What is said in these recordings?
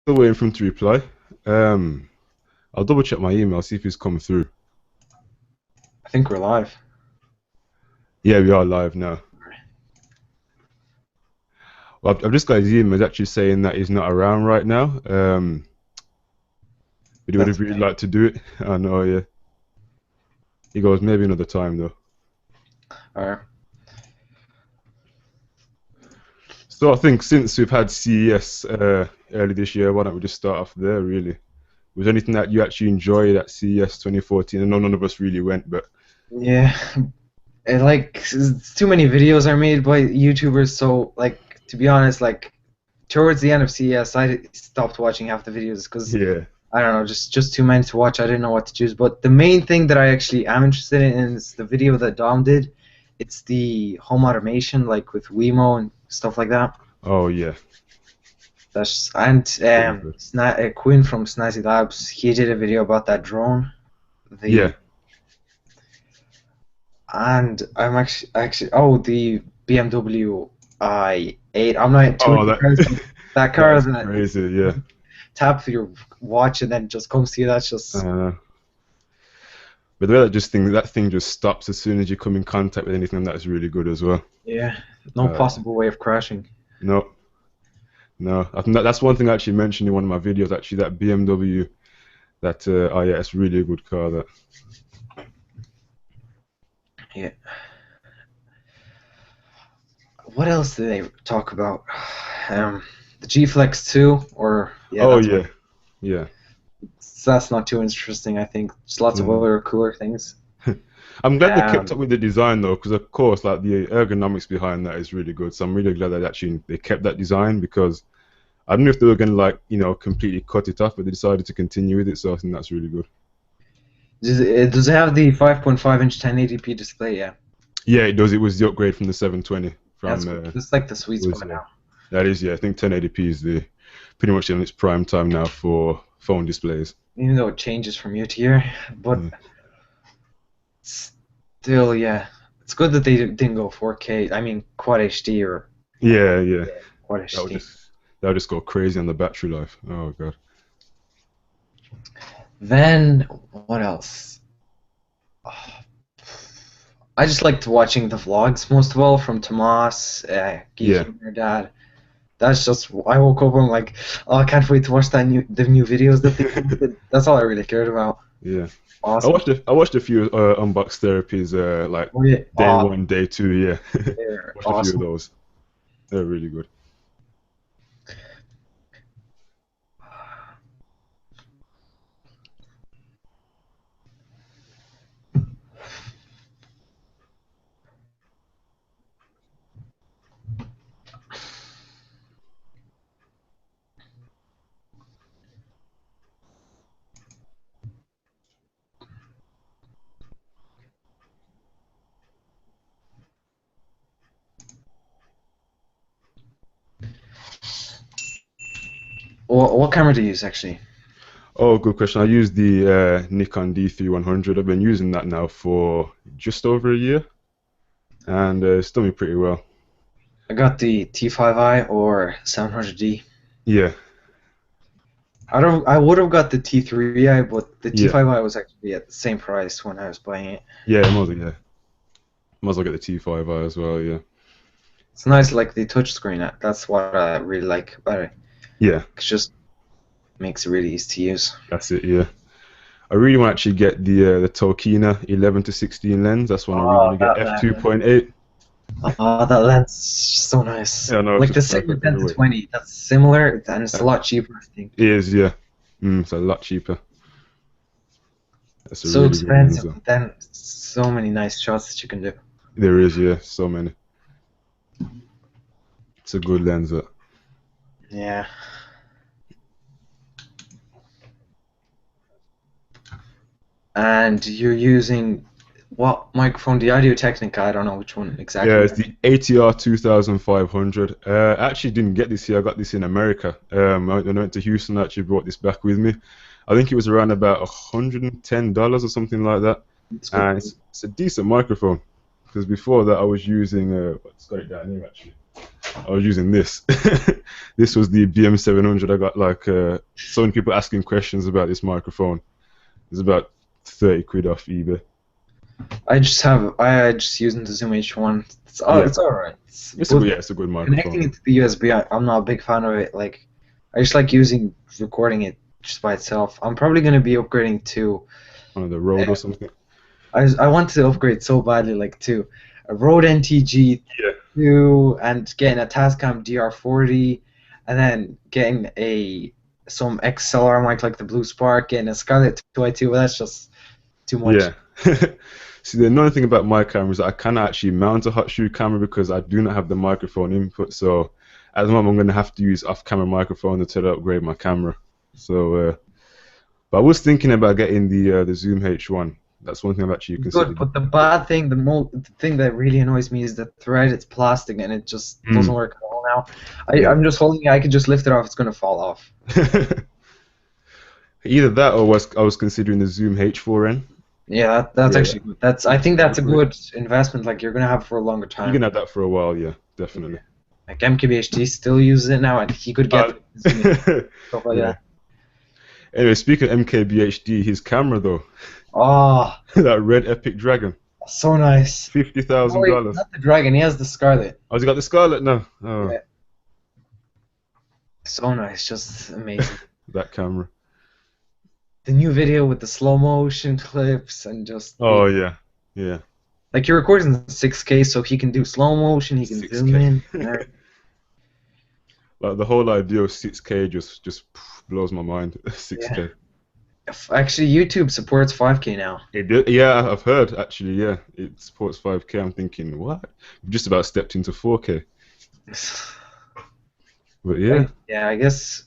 Still waiting for him to reply. Um, I'll double check my email, see if he's come through. I think we're live. Yeah, we are live now. Well, I've just got his email. He's actually saying that he's not around right now. But he would That's have really okay. liked to do it. I know, yeah. He goes, maybe another time though. Alright. So I think since we've had CES early this year, why don't we just start off there, really? Was there anything that you actually enjoyed at CES 2014? I know none of us really went, but Yeah, too many videos are made by YouTubers, so to be honest, towards the end of CES, I stopped watching half the videos because yeah, I don't know, just too many to watch. I didn't know what to choose. But the main thing that I actually am interested in is the video that Dom did. It's the home automation, like with Wemo and stuff like that. oh yeah, pretty good. Quinn from Snazzy Labs, he did a video about that drone. Yeah, The and I'm actually the BMW i8. I'm not too oh into cars, but that car that's that crazy, yeah. tap your watch and then just comes to you. That's just Uh, but the way that thing just stops as soon as you come in contact with anything, that's really good as well. yeah, no Uh, possible way of crashing. no, no, I think that's one thing I actually mentioned in one of my videos. Actually, that BMW, oh yeah, it's really a good car. That Yeah. What else did they talk about? The G Flex 2, or yeah, oh that's yeah, yeah. not too interesting. I think just lots of Mm. other cooler things. I'm glad they kept up Um, with the design though, because of course, like the ergonomics behind that is really good. So I'm really glad that actually they kept that design because I don't know if they were going to completely cut it off, but they decided to continue with it. So I think that's really good. does it have the 5.5-inch 1080p display? Yeah, Yeah, it does. It was the upgrade from the 720 that's from cool. That's like the sweet was spot now. that is, yeah. I think 1080p is the pretty much in its prime time now for phone displays. Even though it changes from year to year, but Yeah, still, yeah, it's good that they didn't go 4K. I mean, Quad HD or yeah, yeah. Quad That would HD. just that would just go crazy on the battery life. Oh god. Then what else? I just liked watching the vlogs most of all from Tomas, Yeah, Geeky and your dad. That's just I woke up and I'm like, oh, I can't wait to watch the new videos that they posted. That's all I really cared about. yeah. Awesome. I watched a few unbox therapies like Oh yeah, day one, day two. Yeah, they're watched a few of awesome. those. They're really good. What camera do you use actually? Oh, good question. I use the Nikon D3100. I've been using that now for just over a year, and it's done me pretty well. I got the T5i or 700D. Yeah, I would have got the T3i, but the yeah, T5i was actually at the same price when I was buying it. yeah. Might as well get the T5i as well. Yeah, It's nice, like the touchscreen. That's what I really like about it. yeah. It just makes it really easy to use. That's it. Yeah. I really want to actually get the Tokina 11 to 16 lens. That's one I really Oh, want to get that lens. f2.8. Oh, that lens is so nice. Yeah, no, it's Like the just same with perfect 10 to everywhere. 20. That's similar, and it's a That lot cheaper, I think. is, yeah. It's a lot cheaper. That's a So really good lens, expensive, though. but then so many nice shots that you can do. There is, yeah, so many. It's a good lens, though. Yeah. And you're using what microphone? The Audio Technica. I don't know which one Yeah, exactly. it's the ATR 2500. I actually didn't get this here. I got this in America. I went to Houston. I actually brought this back with me. I think it was around about $110 or something like that. It's good. And it's a decent microphone. Because before that, I was using, what's got it down here actually. I was using this. This was the BM700. I got like so many people asking questions about this microphone. It's about 30 quid off eBay. I just using the Zoom H1. Yeah, It's alright. it's a good Connecting microphone. it to the USB, I'm not a big fan of it. Like, I just like recording it just by itself. I'm probably gonna be upgrading to. On the road or something. I want to upgrade so badly, like to a Rode NTG Yeah. 2 and getting a Tascam DR40, and then getting some XLR mic like the Blue Spark, getting a Scarlett 2i2. But that's just too much. Yeah. See, the annoying thing about my camera is that I cannot actually mount a hot shoe camera because I do not have the microphone input. So at the moment, I'm going to have to use off-camera microphone until I upgrade my camera. So, but I was thinking about getting the Zoom H1. That's one thing I've actually Good, considered. but the bad thing, the thing that really annoys me is the thread. It's plastic and it just doesn't work at all now. Yeah. I'm just holding it. I could just lift it off. It's gonna fall off. Either that or I was considering the Zoom H4n. Yeah, that's Yeah, actually good. I think that's a good investment. Like you're gonna have it for a longer You time. can have that for a while, yeah, definitely. Like MKBHD still uses it now, and he could get stuff like Yeah. that. Anyway, speaking of MKBHD, his camera though, Oh, that red Epic Dragon, so nice. $50,000. Not the Dragon. He has the Scarlet. Oh, has he got the Scarlet now? Oh, Yeah. So nice, just amazing. that camera. The new video with the slow motion clips and just Oh yeah, yeah. like he records in 6K, so he can do slow motion. He can 6K. zoom in. Yeah. Like the whole idea of 6K just blows my mind. 6K. Actually, YouTube supports 5K now. It did, yeah, I've heard actually. Yeah, it supports 5K. I'm thinking, what? We've just about stepped into 4K. But yeah, Yeah, I guess.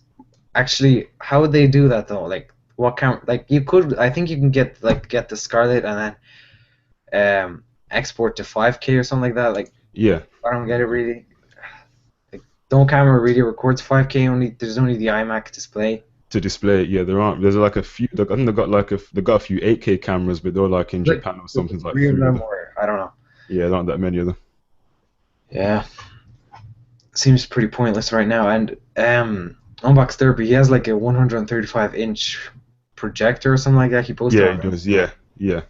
Actually, how would they do that though? Like, what camera? Like, you could. I think you can get the Scarlet and then export to 5K or something like that. Like, yeah. I don't get it really. Like, no camera really records 5K. There's only the iMac display. To display it, yeah, there aren't. There's like a few. I think they got a few 8K cameras, but they're like in Like, Japan or something like. 3 of three of them, them. or I don't know. Yeah, there aren't that many of them. Yeah, seems pretty pointless right now. And Unbox Derby, he has like a 135-inch projector or something like that. He posted. Yeah, on it does. Yeah, yeah.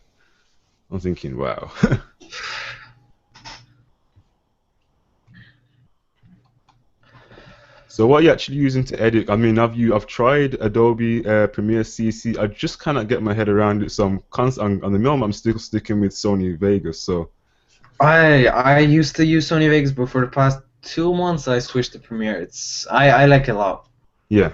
I'm thinking, wow. So what are you actually using to edit? I mean, I've tried Adobe Premiere CC. I just cannot get my head around it. So on the moment I'm still sticking with Sony Vegas. So I used to use Sony Vegas, but for the past 2 months I switched to Premiere. I like it a lot. yeah,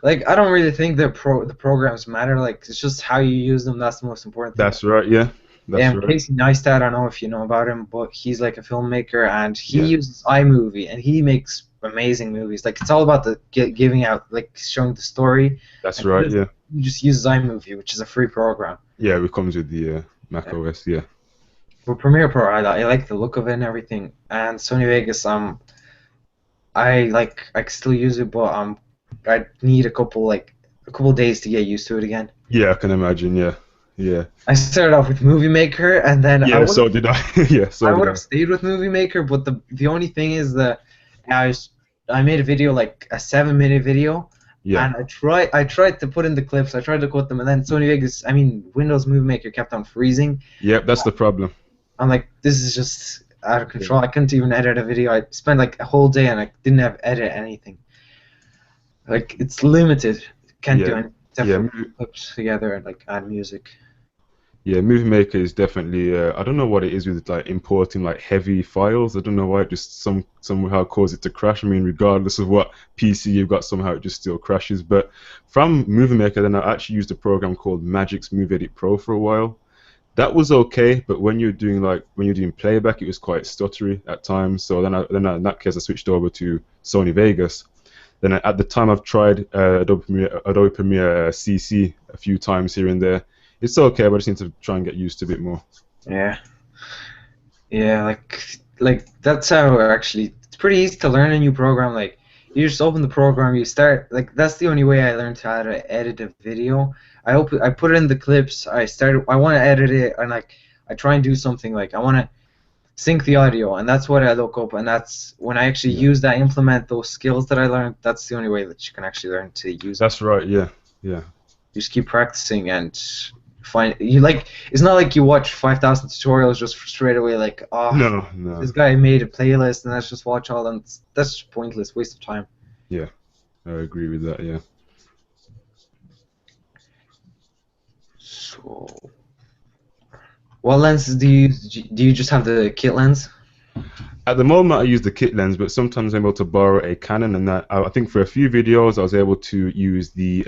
Like, I don't really think the programs matter. Like, it's just how you use them. That's the most important thing. that's right. Yeah, that's right. Casey Neistat, I don't know if you know about him, but he's like a filmmaker, and he Yeah. uses iMovie, and he makes amazing movies. Like, it's all about the giving out, like showing the story. That's And right. Yeah, he just uses iMovie, which is a free program. yeah. It comes with the Mac OS. Yeah, But Premiere Pro, I like the look of it and everything. And Sony Vegas, I still use it, but I need a couple days to get used to it again. yeah. I can imagine. Yeah, yeah. I started off with Movie Maker, and then Yeah, so did I. Yeah, so I did would I. have stayed with Movie Maker, but the only thing is that I made a video, like a 7-minute video, Yeah, and I tried to put in the clips, I tried to cut them, and then Sony Vegas, Windows Movie Maker kept on freezing. yep. That's the problem. I'm like, this is just out of control. I couldn't even edit a video. I spent like a whole day and I didn't have edit anything. Like, it's limited. Can't do Yeah. anything except Yeah. for clips together and like add music. Yeah, Movie Maker is definitely. I don't know what it is with like importing like heavy files. I don't know why it just somehow causes it to crash. I mean, regardless of what PC you've got, somehow it just still crashes. But from Movie Maker, then I actually used a program called Magic's Movie Edit Pro for a while. That was okay, but when you're doing playback, it was quite stuttery at times. So then in that case, I switched over to Sony Vegas. Then at the time, I've tried Adobe Premiere CC a few times here and there. It's okay, but I just need to try and get used to it a bit more. Yeah. Yeah, like that's how actually it's pretty easy to learn a new program. Like, you just open the program, you start, like, that's the only way I learned how to edit a video. I put it in the clips, I want to edit it, and like I try and do something, like I want to sync the audio, and that's what I look up, and that's when I actually use that, implement those skills that I learned. That's the only way that you can actually learn to use it. That's right. Yeah. Yeah. You just keep practicing and find you like. It's not like you watch 5,000 tutorials just straight away. Like, oh, No. No. this guy made a playlist, and let's just watch all them. That's just pointless, waste of time. Yeah. I agree with that. Yeah. So, what lenses do you use? Do you just have the kit lens? At the moment, I use the kit lens, but sometimes I'm able to borrow a Canon, and that I think for a few videos I was able to use the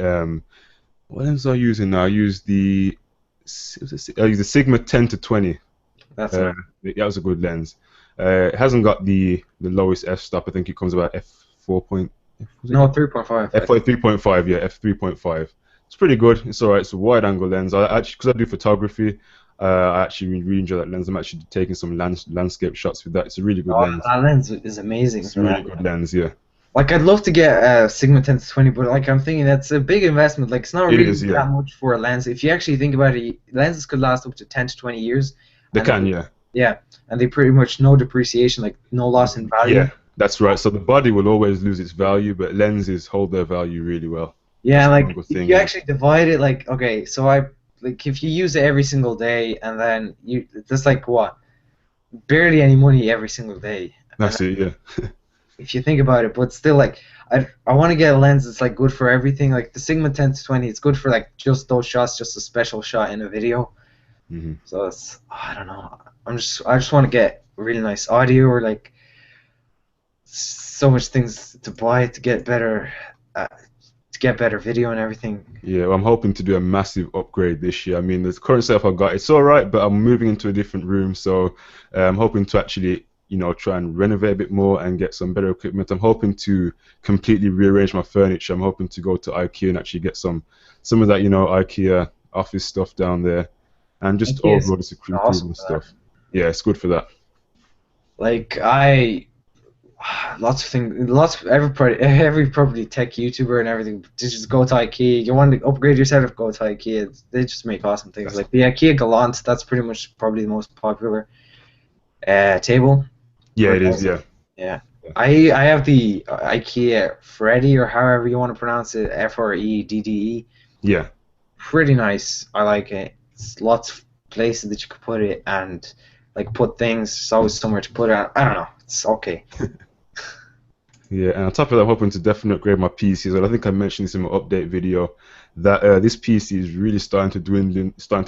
what lens am I using now? I use the Sigma 10 to 20. That's that was a good lens. It hasn't got the lowest f-stop. I think it comes about f4 point. no 3.5. f3.5. Yeah, f3.5. It's pretty good. It's alright. It's a wide-angle lens. I actually, because I do photography, I actually really enjoy that lens. I'm actually taking some landscape shots with that. It's a really good lens. That lens is amazing. It's a really good lens. Yeah. Like, I'd love to get a Sigma 10 to 20, but like I'm thinking that's a big investment. Like, it's not really that much for a lens. If you actually think about it, lenses could last up to 10 to 20 years. They can, yeah. Yeah, and they pretty much no depreciation, like no loss in value. Yeah, that's right. So the body will always lose its value, but lenses hold their value really well. Yeah, like if you actually divide it, like, okay, so like if you use it every single day, and then that's like what, barely any money every single day. That's it, yeah. If you think about it, but still, like, I want to get a lens that's like good for everything. Like the Sigma 10 to 20, it's good for like just those shots, just a special shot in a video. So it's, I don't know. I just want to get really nice audio, or like so much things to buy to get better video and everything. Yeah, well, I'm hoping to do a massive upgrade this year. I mean, the current setup I've got, it's all right, but I'm moving into a different room, so I'm hoping to actually, try and renovate a bit more and get some better equipment. I'm hoping to completely rearrange my furniture. I'm hoping to go to IKEA and actually get some of that, IKEA office stuff down there, and just overall the security and stuff. Yeah, it's good for that. Like lots of every probably tech YouTuber and everything, just go to IKEA. You want to upgrade your setup, go to IKEA. They just make awesome things. Like the IKEA Galant, that's pretty much probably the most popular table. Yeah, it is. Yeah. Yeah. I have the IKEA Freddy, or however you want to pronounce it, FREDDE. Yeah. Pretty nice. I like it. It's lots of places that you could put it, and like put things. There's always somewhere to put it. I don't know. It's okay. Yeah, and on top of that, I'm hoping to definitely upgrade my PC. So I think I mentioned this in my update video, that this PC is really starting to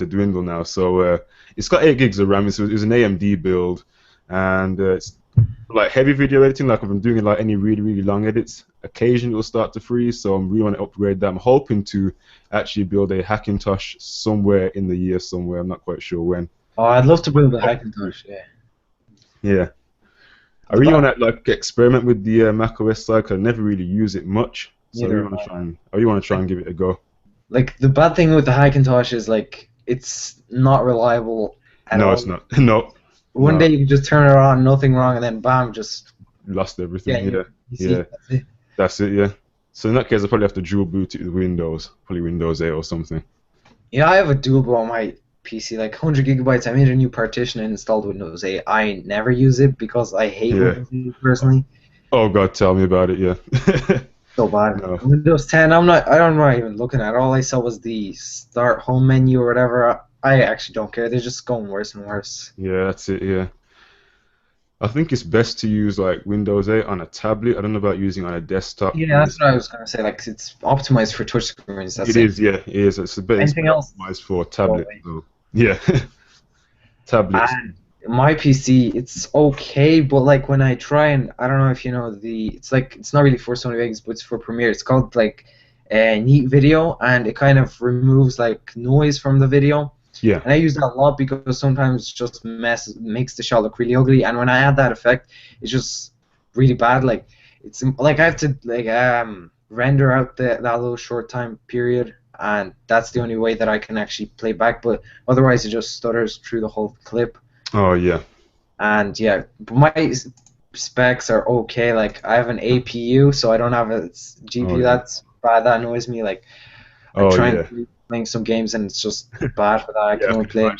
dwindle now. So it's got 8 gigs of RAM. It was an AMD build, and it's like heavy video editing. Like if I'm doing like any really long edits, occasionally it'll start to freeze. So I'm really want to upgrade that. I'm hoping to actually build a Hackintosh somewhere in the year somewhere. I'm not quite sure when. Oh, I'd love to build a Hackintosh. Yeah. Yeah. I really want to like experiment with the Mac OS side, because I never really use it much. So I really want to try and give it a go. Like the bad thing with the Hackintosh is like it's not reliable at all. No, it's not. No. One day you can just turn it on, nothing wrong, and then bam, just lost everything. Yeah. That's it. Yeah. So in that case, I probably have to dual boot it with Windows, probably Windows 8 or something. Yeah, I have a dual boot on my PC, like 100 gigabytes. I made a new partition and installed Windows 8. I never use it because I hate Windows 8 personally. Oh God, tell me about it. Yeah. So bad. No. Windows 10, I'm not even looking at it. All I saw was the start home menu or whatever. I actually don't care. They're just going worse and worse. Yeah, that's it. Yeah. I think it's best to use like Windows 8 on a tablet. I don't know about using on a desktop. Yeah, that's what I was gonna say. Like it's optimized for touch screens. It is. Yeah, it is. It's a bit optimized for tablet. So, yeah, tablets. My PC, it's okay, but like when I try and I don't know if you know it's not really for Sony Vegas, but it's for Premiere. It's called like Neat Video, and it kind of removes like noise from the video. Yeah. And I use that a lot because sometimes it just makes the shot look really ugly, and when I add that effect, it's just really bad. Like it's like I have to like render out that little short time period, and that's the only way that I can actually play back. But otherwise, it just stutters through the whole clip. Oh yeah. And yeah, but my specs are okay. Like I have an APU, so I don't have a GPU. That's bad. That annoys me. Like I'm trying to playing some games and it's just bad for that. I can only play.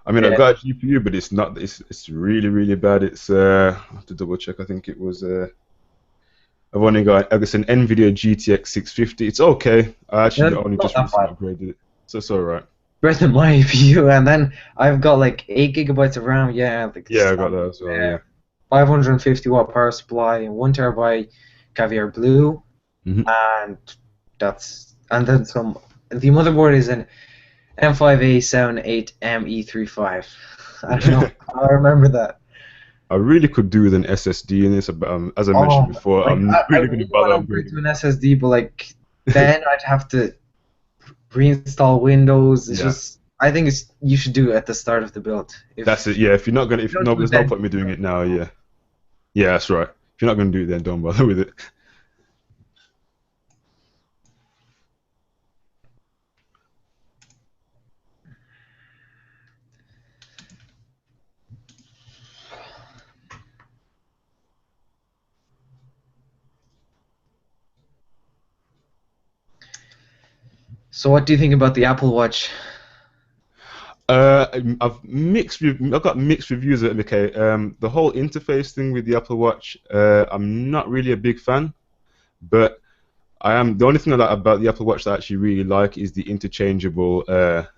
I mean, I've Yeah. got a GPU, but it's not. It's really really bad. It's I have to double check. I think it was. I've only got, I guess, an NVIDIA GTX 650. It's okay. I actually It's only not just that recently bad. upgraded it, so it's all right. Better than my CPU, and then I've got like 8 gigabytes of RAM. Yeah, like Yeah, I got that as well. Yeah. 550-watt power supply, and 1 terabyte Caviar Blue, Hmm. and and then some. The motherboard is an M5A78ME35. I don't know. I remember that. I really could do with an SSD in this, but as I mentioned Oh, before, like I'm I, not I really going to really want bother to upgrade to upgrading an SSD, but like then I'd have to reinstall Windows. It's it. Yeah, just I think it's you should do it at the start of the build. that's it. If Yeah, if you're not gonna, you if don't no, do it there's no then, point in me doing it now. Yeah, yeah, that's right. If you're not gonna do it, then don't bother with it. so what do you think about the Apple Watch? I've got mixed reviews of it. Okay, the whole interface thing with the Apple Watch, I'm not really a big fan, but I am. The only thing I like about the Apple Watch that I actually really like is the interchangeable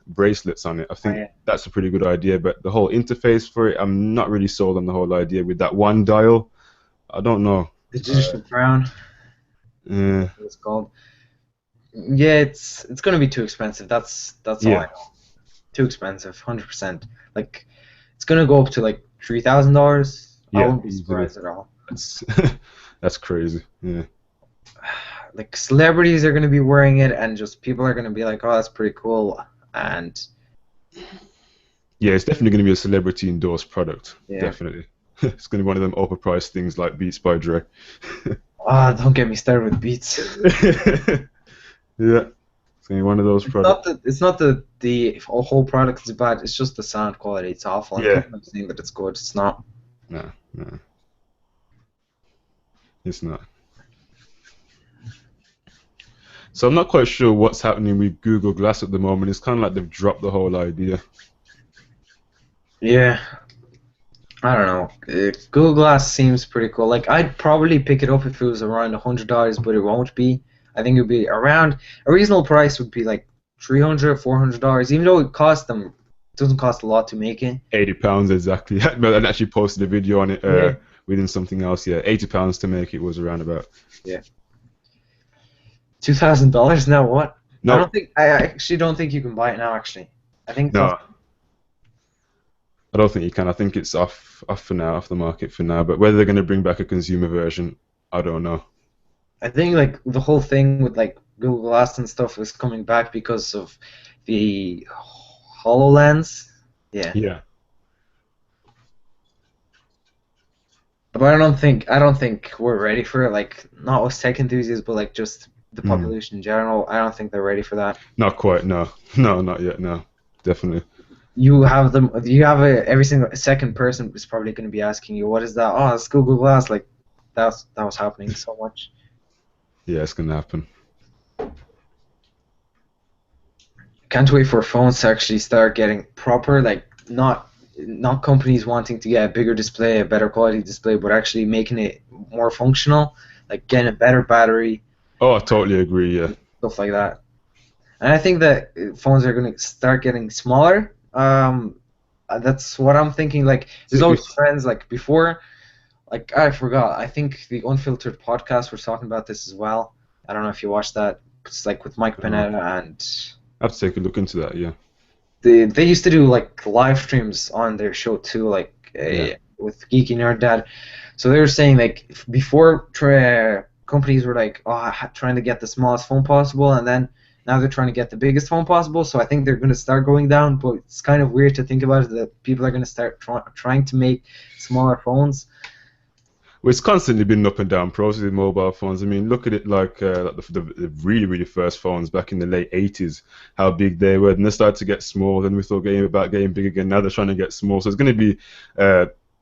bracelets on it. I Oh, think yeah. that's a pretty good idea, but the whole interface for it, I'm not really sold on the whole idea with that one dial. I don't know. The Uh, digital crown, uh, it's called. Yeah, it's gonna be too expensive. That's all I yeah, know. Too expensive, 100%. Like it's gonna go up to like $3,000. I yeah, wouldn't be easily. surprised at all. That's that's crazy. Yeah, Like celebrities are gonna be wearing it, and just people are gonna be like, "Oh, that's pretty cool," and yeah, it's definitely going to be a celebrity endorsed product. yeah. Definitely, it's going to be one of them overpriced things like Beats by Dre. Ah, don't get me started with Beats. Yeah, it's going to be one of those products. It's not the whole product is bad. It's just the sound quality. It's awful. And Yeah, people are saying that it's good. It's not. no, no, it's not. So I'm not quite sure what's happening with Google Glass at the moment. It's kind of like they've dropped the whole idea. Yeah, I don't know. Google Glass seems pretty cool. Like I'd probably pick it up if it was around $100, but it won't be. I think it'd be around a reasonable price would be like $300, $400. Even though it costs them, it doesn't cost a lot to make it. £80 exactly. But I actually posted a video on it Yeah. within something else. Yeah, £80 to make it was around about. Yeah. $2,000 now? What? I No, don't think. I actually don't think you can buy it now. Actually, I think that's. no, I don't think you can. I think it's off for now, off the market for now. But whether they're going to bring back a consumer version, I don't know. I think like the whole thing with like Google Glass and stuff is coming back because of the HoloLens. Yeah, Yeah. but I don't think we're ready for it. Like not us tech enthusiasts, but like just the Mm. population in general. I don't think they're ready for that. Not quite. No, no, not yet. No, definitely. You have them. You have every single second person is probably going to be asking you, "What is that?" Oh, it's Google Glass. Like that was happening so much. Yeah, it's gonna happen. Can't wait for phones to actually start getting proper, like not companies wanting to get a bigger display, a better quality display, but actually making it more functional, like getting a better battery, Oh, I totally agree. Yeah. stuff like that. And I think that phones are going to start getting smaller. That's what I'm thinking. Like, there's always trends. Like before, like I forgot. I think the Unfiltered podcast was talking about this as well. I don't know if you watched that. It's like with Mike Uh, Panetta and I have to take a look into that. Yeah. they used to do like live streams on their show too, like Yeah. with Geeky Nerd Dad. So they were saying like before companies were like trying to get the smallest phone possible, and then now they're trying to get the biggest phone possible. So I think they're going to start going down. But it's kind of weird to think about it that people are going to start trying to make smaller phones. Well, it's constantly been an up and down process with mobile phones. I mean, look at it like the really, really first phones back in the late 80s, how big they were. Then they started to get small. Then we thought about getting big again. Now they're trying to get small. So it's going to be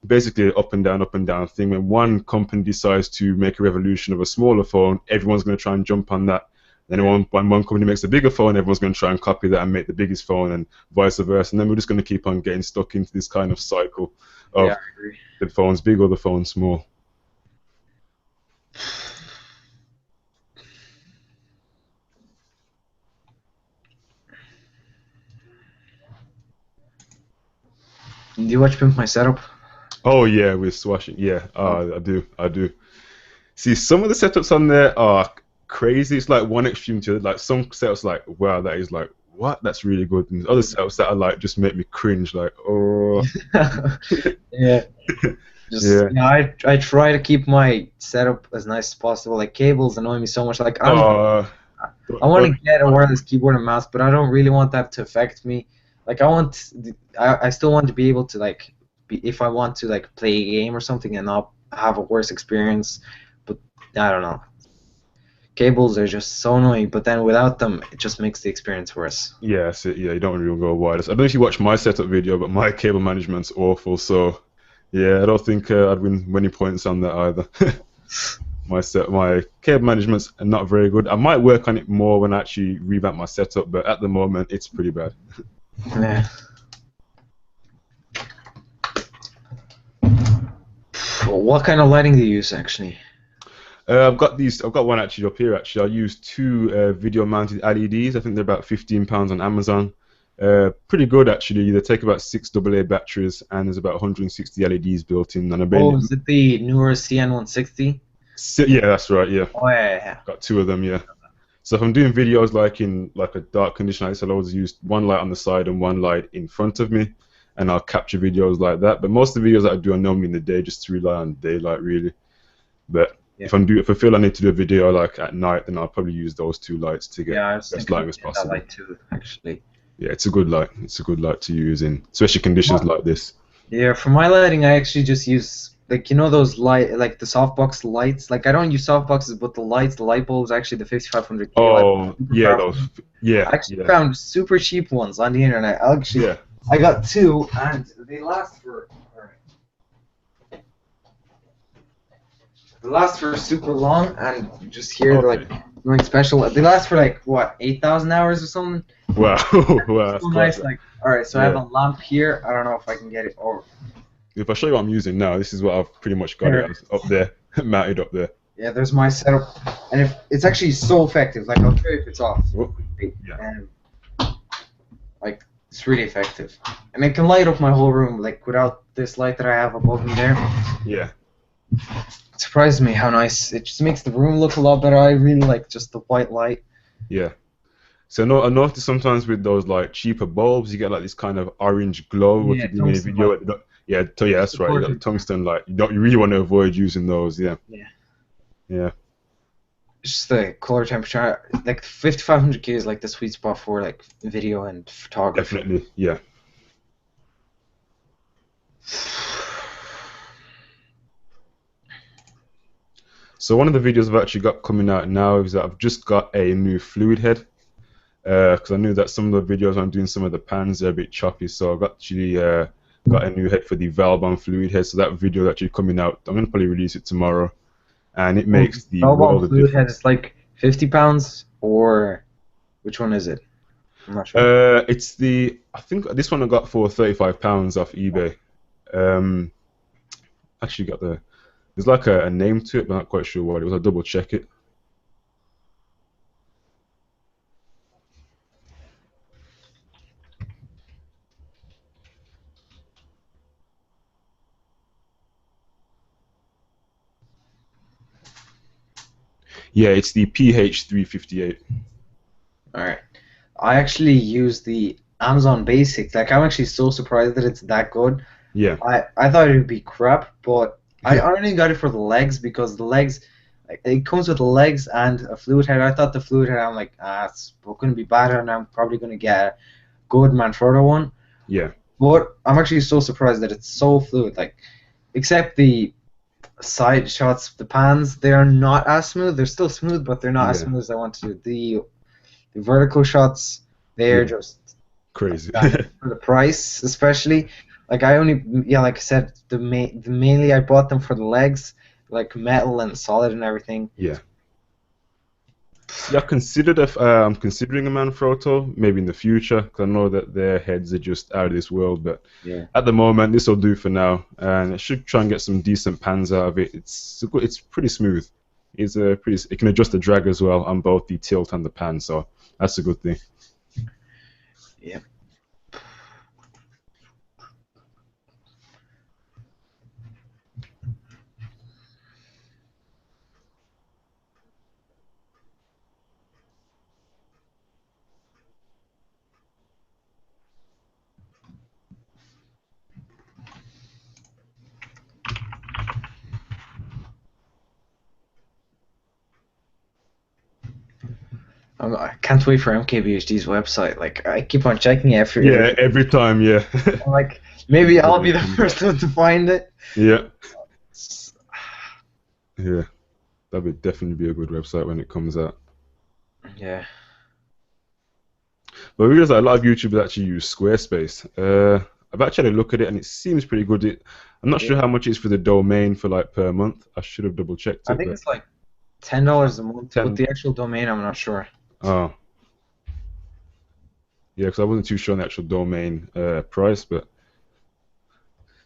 basically an up and down thing. When one company decides to make a revolution of a smaller phone, everyone's going to try and jump on that Then when one company makes a bigger phone, everyone's going to try and copy that and make the biggest phone, and vice versa. And then we're just going to keep on getting stuck into this kind of cycle Yeah, of I agree. the phone's big or the phone's small. Do you watch Pimp My Setup? Oh yeah, with swashing. Yeah, I do. See, some of the setups on there are crazy. It's like one extreme to like some setups like wow, that is like what? That's really good. And other setups that are like just make me cringe. Like oh Yeah. Just yeah. I try to keep my setup as nice as possible. Like cables annoy me so much. Like Uh, I want to don't, get a wireless keyboard and mouse, but I don't really want that to affect me. Like I still want to be able to like if I want to like play a game or something and not have a worse experience. But I don't know. Cables are just so annoying, but then without them, it just makes the experience worse. yeah, so, yeah, you don't really go wireless. I don't know if you watch my setup video, but my cable management's awful. So yeah, I don't think I'd win many points on that either. My cable management's not very good. I might work on it more when I actually revamp my setup, but at the moment it's pretty bad. Yeah. What kind of lighting do you use actually? I've got these. I've got one actually up here. Actually, I use two video-mounted LEDs. I think they're about £15 on Amazon. Pretty good actually. They take about 6 AA batteries, and there's about 160 LEDs built in. And Oh, is it the newer CN160? yeah, that's right. Yeah, Oh yeah. got two of them. Yeah. So if I'm doing videos like in like a dark condition, I'll always use one light on the side and one light in front of me, and I'll capture videos like that. But most of the videos that I do are normally in the day, just to rely on daylight really. But Yeah. if I feel I need to do a video like at night, then I'll probably use those two lights to get Yeah, I was the best thinking lighting as of that possible. light too, actually. Yeah, it's a good light. It's a good light to use in especially conditions like this. Yeah, for my lighting, I actually just use like those like the softbox lights. Like I don't use softboxes, but the lights, the light bulbs, actually the 5500K light. Oh yeah, those. I Yeah, actually yeah, found super cheap ones on the internet. yeah. I got two, and they last for. Alright. They last for super long, and you just hear Okay. like going special. They last for like what 8,000 hours or something. Wow, wow, that's So quite. nice. Like all right, so I have Yeah. a lamp here. I don't know if I can get it over. If I show you what I'm using now, this is what I've pretty much got Here. it up there, mounted up there. Yeah, there's my setup, and if it's actually so effective. Like I'll show you if it's off. Oh, yeah. And like it's really effective, and it can light up my whole room. Like without this light that I have above me there, Yeah. it surprises me how nice. It just makes the room look a lot better. I really like just the white light. Yeah. So no, I noticed sometimes with those like cheaper bulbs, you get like this kind of orange glow if Yeah, you're doing a tungsten video. light. Yeah, yeah, that's right. You got the tungsten light. You really want to avoid using those. Yeah. Yeah. Yeah. It's just the color temperature. Like 5500K is like the sweet spot for like video and photography. Definitely. Yeah. So one of the videos I've actually got coming out now is that I've just got a new fluid head. Because I knew that some of the videos I'm doing, some of the pans are a bit choppy, so I've actually got a new head for the valve on fluid head. So that video is actually coming out. I'm gonna probably release it tomorrow, and it makes the world of fluid head difference. is like 50 pounds, or which one is it? I'm not sure. I think this one I got for £35 off eBay. Actually got there's like a name to it, but I'm not quite sure what it was. I'll double check it. Yeah, it's the PH358. All right. I actually use the Amazon Basics. Like I'm actually so surprised that it's that good. Yeah. I thought it would be crap, but I only got it for the legs because the legs, like, it comes with the legs and a fluid head. I thought the fluid head, I'm like, it's going to be bad, and I'm probably going to get a good Manfrotto one. Yeah. But I'm actually so surprised that it's so fluid. Like, except the side shots, the pans, they are not as smooth. They're still smooth, but they're not as Yeah. smooth as I want to. The vertical shots, they're Yeah. just Crazy. for the price, especially. Like I only, yeah, like I said, mainly I bought them for the legs, like metal and solid and everything. Yeah. See, I'm considering a Manfrotto maybe in the future because I know that their heads are just out of this world. But Yeah. at the moment, this will do for now, and I should try and get some decent pans out of it. It's pretty smooth. It can adjust the drag as well on both the tilt and the pan, so that's a good thing. Yeah. I can't wait for MKBHD's website. Like I keep on checking it every Yeah, every time, yeah. like maybe I'll be the first one to find it. Yeah, yeah. That would definitely be a good website when it comes out. Yeah. But we realize that a lot of YouTubers actually use Squarespace. I've actually had a look at it and it seems pretty good. I'm not sure how much it's for the domain for like per month. I should have double checked I it. think But it's like $10 a month, but 10. the actual domain I'm not sure. Oh, yeah, because I wasn't too sure on the actual domain price, but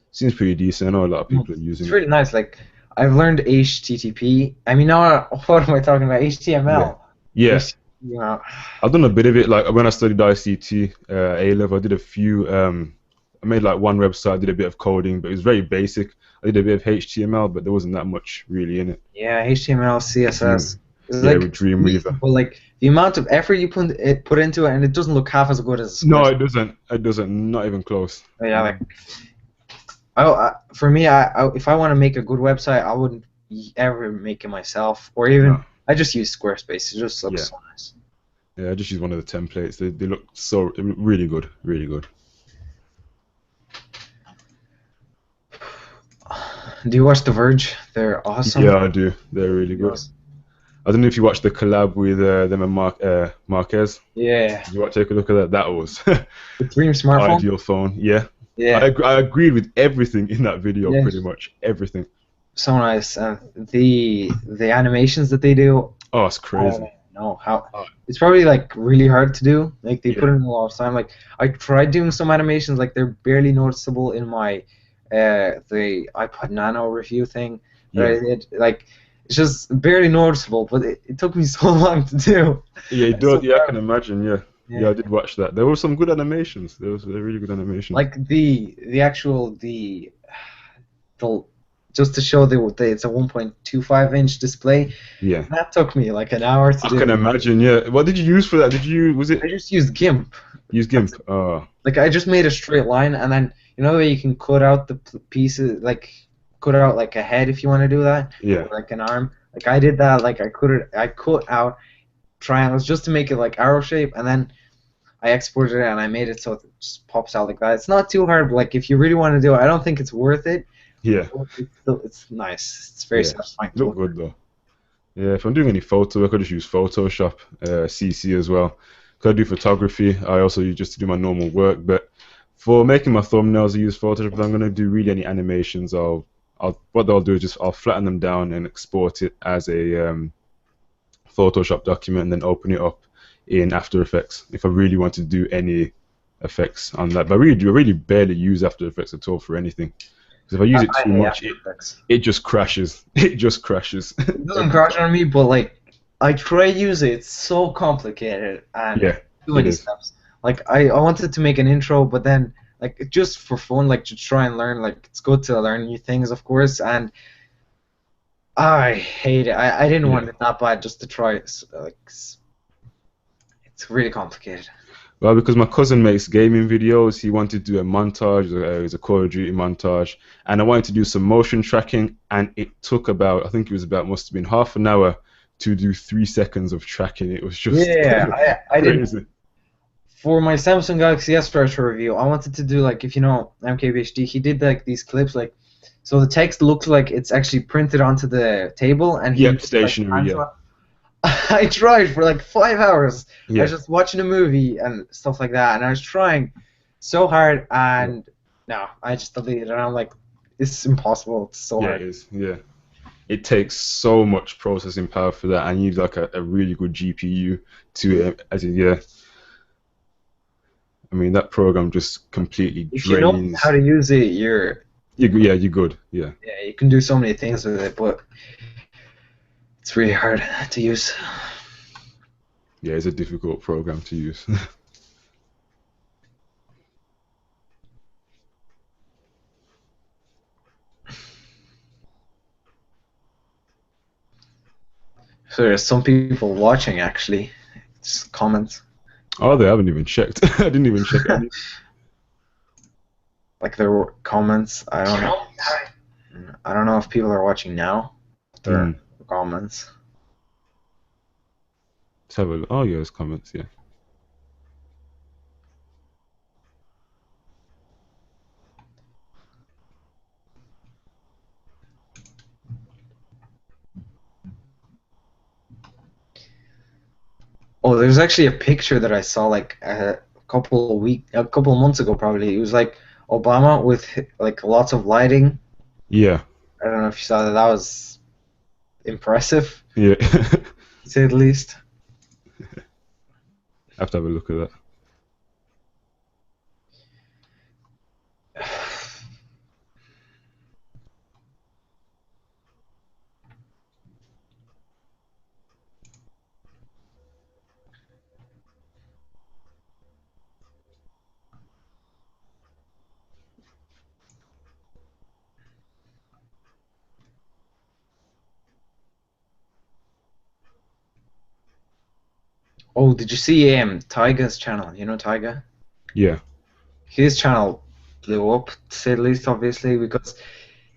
seems pretty decent. I know a lot of people are using It's it. really nice. Like I've learned HTTP. I mean, now what am I talking about? HTML. Yeah. You know, I've done a bit of it. Like when I studied ICT A level, I did a few. I made like one website. I did a bit of coding, but it was very basic. I did a bit of HTML, but there wasn't that much really in it. yeah, HTML, CSS. It's Yeah, like with Dreamweaver. but like the amount of effort you put into it, and it doesn't look half as good as No, Squarespace. it doesn't. It doesn't. Not even close. Yeah, like for me, if I want to make a good website, I wouldn't ever make it myself, or even No. I just use Squarespace. It just looks so nice. Yeah, I just use one of the templates. They look really good, really good. Do you watch The Verge? They're awesome. Yeah, I do. They're really good. I don't know if you watched the collab with them and Marquez. Yeah. Take a look at that. That was The Dream smartphone. ideal phone. Yeah. Yeah. I agreed with everything in that video, Yeah. pretty much everything. So nice. The animations that they do. Oh, it's crazy. No, how it's probably like really hard to do. Like they put in a lot of time. Like I tried doing some animations, like they're barely noticeable in my the iPod Nano review thing that I did. Like it's just barely noticeable, but it took me so long to do. Yeah, it does. Yeah, I can imagine. Yeah. Yeah, I did watch that. There were some good animations. There was a really good animation. Like the actual just to show it's a 1.25-inch display. Yeah. That took me like an hour to do. I can imagine. Yeah. What did you use for that? I just used GIMP. Use GIMP? Oh. Like I just made a straight line, and then you know the way you can cut out the pieces, like cut out like a head if you want to do that. Yeah. Or like an arm. Like I did that. Like I cut out triangles just to make it like arrow shape, and then I exported it and I made it so it just pops out like that. It's not too hard, but like if you really want to do it, I don't think it's worth it. Yeah. It's nice. It's very satisfying. Look good though. Yeah, if I'm doing any photo work, I just use Photoshop, CC as well. Because I do photography, I also use just to do my normal work. But for making my thumbnails, I use Photoshop. If I'm going to do really any animations, what I'll do is I'll flatten them down and export it as a Photoshop document, and then open it up in After Effects if I really want to do any effects on that. But I really barely use After Effects at all for anything. Because if I use it too much, it just crashes. It just crashes. It doesn't crash on me, but like I try to use it. It's so complicated and too many steps. Like I wanted to make an intro, but then like just for fun, like to try and learn. Like it's good to learn new things, of course, and I hate it. I didn't want it that bad just to try it. Like it's really complicated. Well, because my cousin makes gaming videos, he wanted to do a montage, it was a Call of Duty montage, and I wanted to do some motion tracking, and it took about, I think it was about, must have been half an hour to do 3 seconds of tracking. It was just I did. For my Samsung Galaxy S Retro review, I wanted to do like, if you know MKBHD, he did like these clips, like, so the text looks like it's actually printed onto the table, and he stationary, I tried for like 5 hours. Yeah. I was just watching a movie and stuff like that, and I was trying so hard, and no, I just deleted it. And I'm like, this is impossible. It's so hard. It is. Yeah. it takes so much processing power for that, and you need like a really good GPU to as in, yeah. I mean that program just completely If you know how drains. to use it, Yeah, you're good. Yeah. yeah, you can do so many things with it, but it's really hard to use. Yeah, it's a difficult program to use. So there's some people watching actually. It's comments. Oh, they haven't even checked. I didn't even check any. Like there were comments. I don't know. I don't know if people are watching now. Their comments. Let's have a look. Oh, yeah, there's comments. Yeah. Oh, there's actually a picture that I saw like a couple of months ago probably. It was like Obama with like lots of lighting. Yeah. I don't know if you saw that. That was impressive, Yeah. to say the least. I have to have a look at that. Oh, did you see Tyga's channel? You know Tyga? Yeah. His channel blew up, to say the least, obviously, because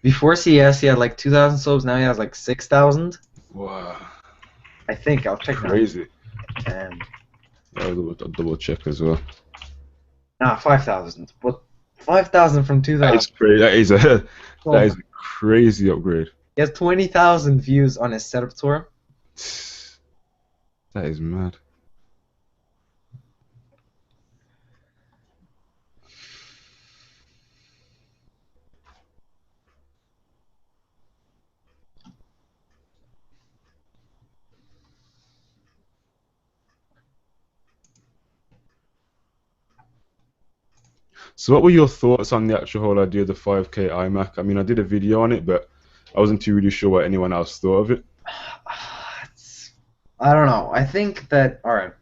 before CS he had like 2,000 subs. Now he has like 6,000. Wow. I think I'll check now. Crazy. Um, I'll double check as well. 5,000, but 5,000 from That is 2,000. crazy. That So is a crazy upgrade. he has 20,000 views on his setup tour. That is mad. So, what were your thoughts on the actual whole idea of the 5K iMac? I mean, I did a video on it, but I wasn't too really sure what anyone else thought of it. I don't know. I think that, alright,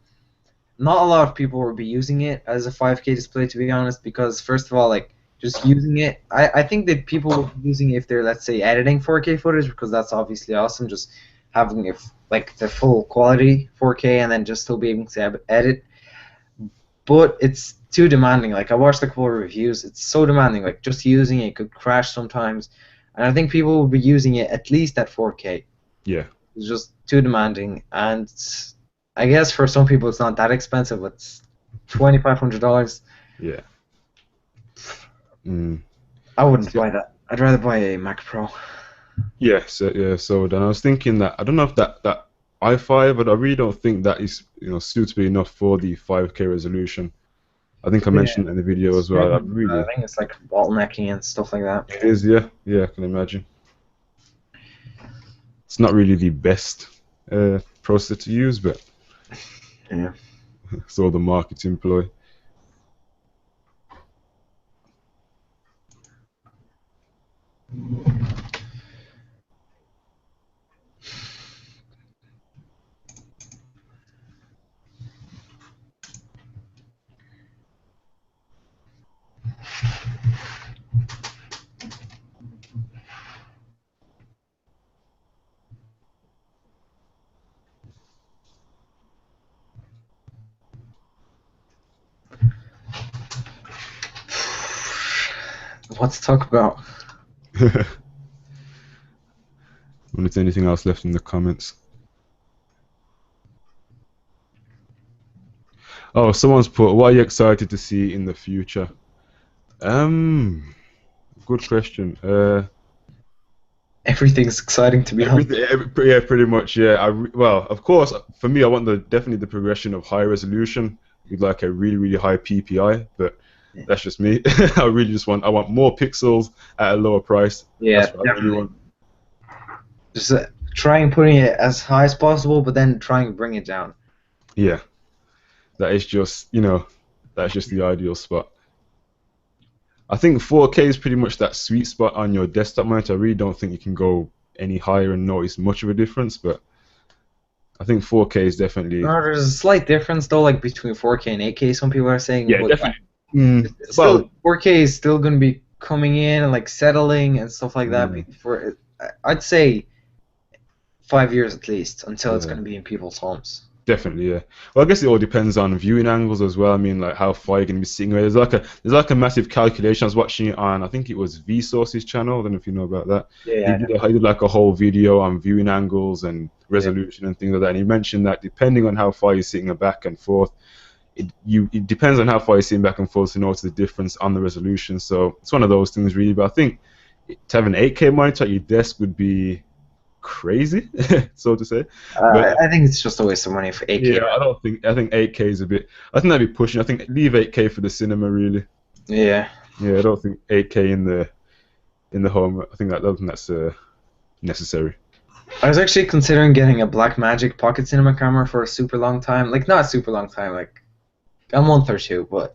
not a lot of people will be using it as a 5K display, to be honest, because first of all, like just using it, I think that people will be using it if they're, let's say, editing 4K footage, because that's obviously awesome. Just having it like the full quality 4K and then just still be able to edit. But it's too demanding. Like I watched a couple of reviews, it's so demanding. Like just using it could crash sometimes, and I think people will be using it at least at 4K. Yeah. It's just too demanding, and I guess for some people it's not that expensive. It's $2,500. Yeah. Mm. I wouldn't buy that. I'd rather buy a Mac Pro. Yeah. So then I was thinking that I don't know if that i5, but I really don't think that is suitable enough for the 5K resolution. I think I mentioned it in the video as well. I think it's like bottlenecking and stuff like that. It is, yeah. Yeah, I can imagine. It's not really the best processor to use, but Yeah. it's all the marketing ploy. What to talk about? Wonder if there's anything else left in the comments. Oh, someone's put, what are you excited to see in the future? Good question. Everything's exciting, to be honest. Yeah, pretty much. Yeah. Well, of course, for me, I want definitely the progression of high resolution with like a really, really high PPI. But that's just me. I really just want more pixels at a lower price. Yeah, That's what I really want. Just trying putting it as high as possible, but then trying to bring it down. Yeah, that is just, that's just the ideal spot. I think 4K is pretty much that sweet spot on your desktop monitor. I really don't think you can go any higher and notice much of a difference, but I think 4K is definitely, There's a slight difference though, like between 4K and 8K. Some people are saying, yeah, but definitely. still Well, 4K is still going to be coming in and like settling and stuff like that. mm, For I'd say 5 years at least until it's yeah. going to be in people's homes. Definitely, yeah. Well, I guess it all depends on viewing angles as well. I mean, like how far you're gonna be sitting. There's like a massive calculation. I was watching it on, I think it was Vsauce's channel. I don't know if you know about that. Yeah, He did like a whole video on viewing angles and yeah. resolution and things like that. And he mentioned that depending on how far you're sitting back and forth, it depends on how far you're sitting back and forth to notice the difference on the resolution. So it's one of those things really. But I think to have an 8K monitor at your desk would be crazy, so to say. But I think it's just a waste of money for 8K. yeah, I think 8K is a bit. I think that'd be pushing. I think leave 8K for the cinema really. Yeah. Yeah, I don't think 8K in the home. I don't think that's necessary. I was actually considering getting a Blackmagic pocket cinema camera for a super long time. Like not a super long time, like a month or two, but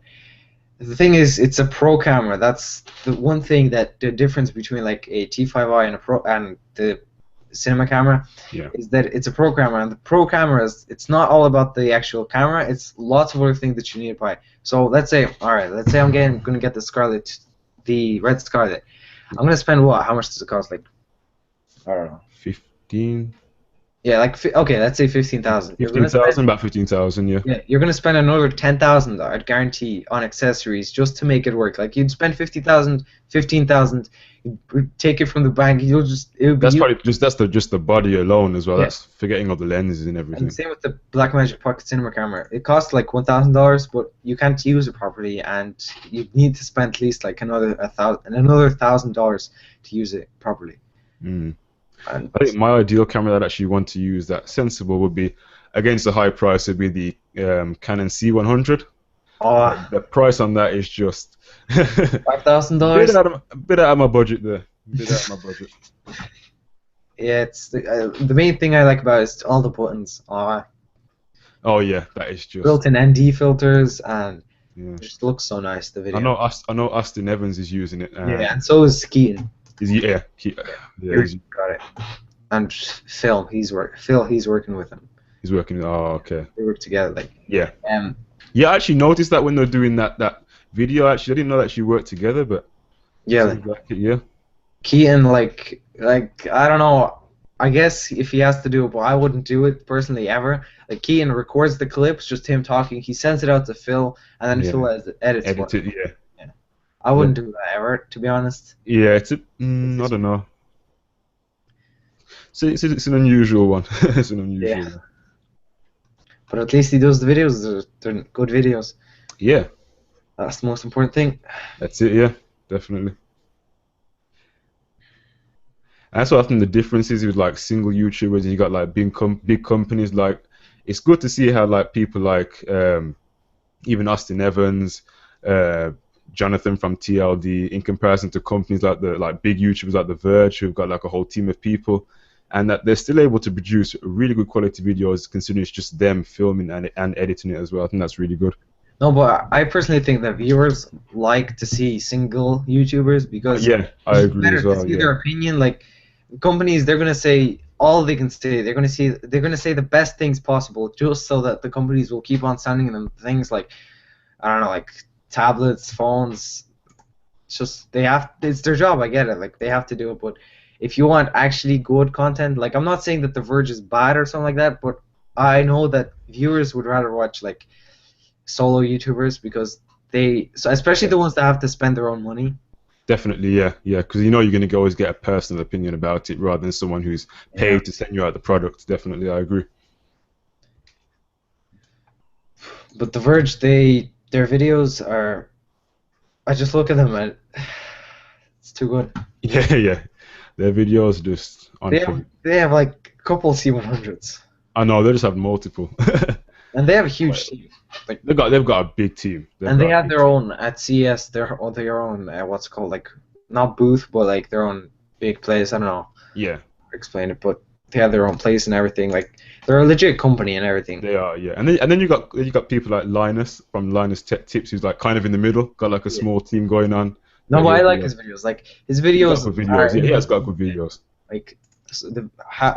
the thing is, it's a pro camera. That's the one thing that the difference between like a T5i and a pro and the cinema camera Yeah. is that it's a pro camera, and the pro cameras, it's not all about the actual camera. It's lots of other things that you need to buy. So let's say, all right, let's say I'm gonna get the red Scarlet. I'm gonna spend what? How much does it cost? Like I don't know. 15. Yeah, like okay, let's say 15,000. 15,000, about 15,000. Yeah. Yeah, you're gonna spend another 10,000, I'd guarantee, on accessories just to make it work. Like you'd spend 50,000, 15,000, you'd take it from the bank. It would be That's probably just the body alone as well. Yeah. That's forgetting all the lenses and everything. And same with the Blackmagic Pocket Cinema camera. It costs like $1,000, but you can't use it properly, and you need to spend at least like another $1,000 to use it properly. Mm. And I think my ideal camera that I actually want to use that's sensible would be, against the high price, would be the Canon C100. oh, The price on that is just $5,000. a bit out of my budget there. A bit out of my budget. Yeah, it's the main thing I like about it is all the buttons. Oh yeah, that is just Built-in ND filters, and yeah. it just looks so nice. The video. I know Austin Evans is using it. Yeah, and so is Keaton. Yeah, Got it. And Phil, he's working with him. he's working. Oh, okay. They work together, like. Yeah. Yeah, I actually noticed that when they're doing that video. Actually, I didn't know that she worked together, but Yeah. seems like it, yeah. Keaton, like I don't know. I guess if he has to do it, but I wouldn't do it personally ever. Like Keaton records the clips, just him talking. He sends it out to Phil, and then Yeah. Phil edits Edit it. it, yeah. I wouldn't do that ever, to be honest. Yeah, I don't know. So it's an unusual one. It's an unusual Yeah. one. But at least he does the videos. They're good videos. Yeah, That's the most important thing. that's it. Yeah, definitely. And that's what I think the difference is with like single YouTubers. You got like big companies. Like it's good to see how like people like even Austin Evans, Jonathan from TLD, in comparison to companies like the big YouTubers like The Verge, who've got like a whole team of people, and that they're still able to produce really good quality videos, considering it's just them filming and editing it as well. I think that's really good. No, but I personally think that viewers like to see single YouTubers because Yeah, I it's agree better as well. to see Yeah, their opinion. Like companies, they're gonna say all they can say. They're gonna say the best things possible, just so that the companies will keep on sending them things like I don't know, like tablets, phones. It's just it's their job. I get it. Like they have to do it, but if you want actually good content, like I'm not saying that The Verge is bad or something like that, but I know that viewers would rather watch like solo YouTubers because especially the ones that have to spend their own money. definitely. Yeah, because you know you're gonna always get a personal opinion about it rather than someone who's paid to send you out the product. Definitely, I agree. But The Verge, their videos are. I just look at them and it's too good. Yeah. Their videos just on point. They have like a couple C100s. I know they just have multiple. And they have a huge team. Like, they've got a big team. and they have their own at CES. Their own what's it called, like not booth, but like their own big place. I don't know. Yeah. explain it, but they have their own place and everything. Like they're a legit company and everything. They are, yeah. And then you got people like Linus from Linus Tech Tips, who's like kind of in the middle, got like a Yeah. small team going on. No, But but he'll I be like like, his videos. Like his he's got videos good are videos. Yeah, he has got good videos. like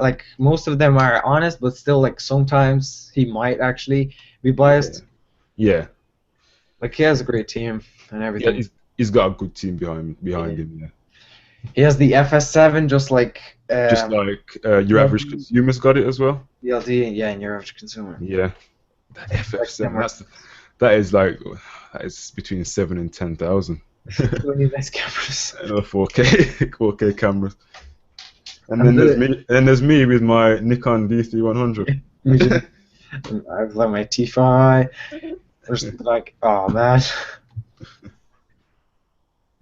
like most of them are honest, but still like sometimes he might actually be Yeah, biased. yeah, Like he has a great team and yeah. everything. He's got a good team behind Yeah. him. Yeah, He has the FS7, just like just like your average ELD, consumer's got it as well. ELD, yeah, and your average consumer. Yeah, that Like FF7. camera, That is like that is between 7 and 10,000. really nice cameras. Another 4K 4K cameras. And And then there's me. And then there's me with my Nikon D3100. I've like my T5. There's like, oh man.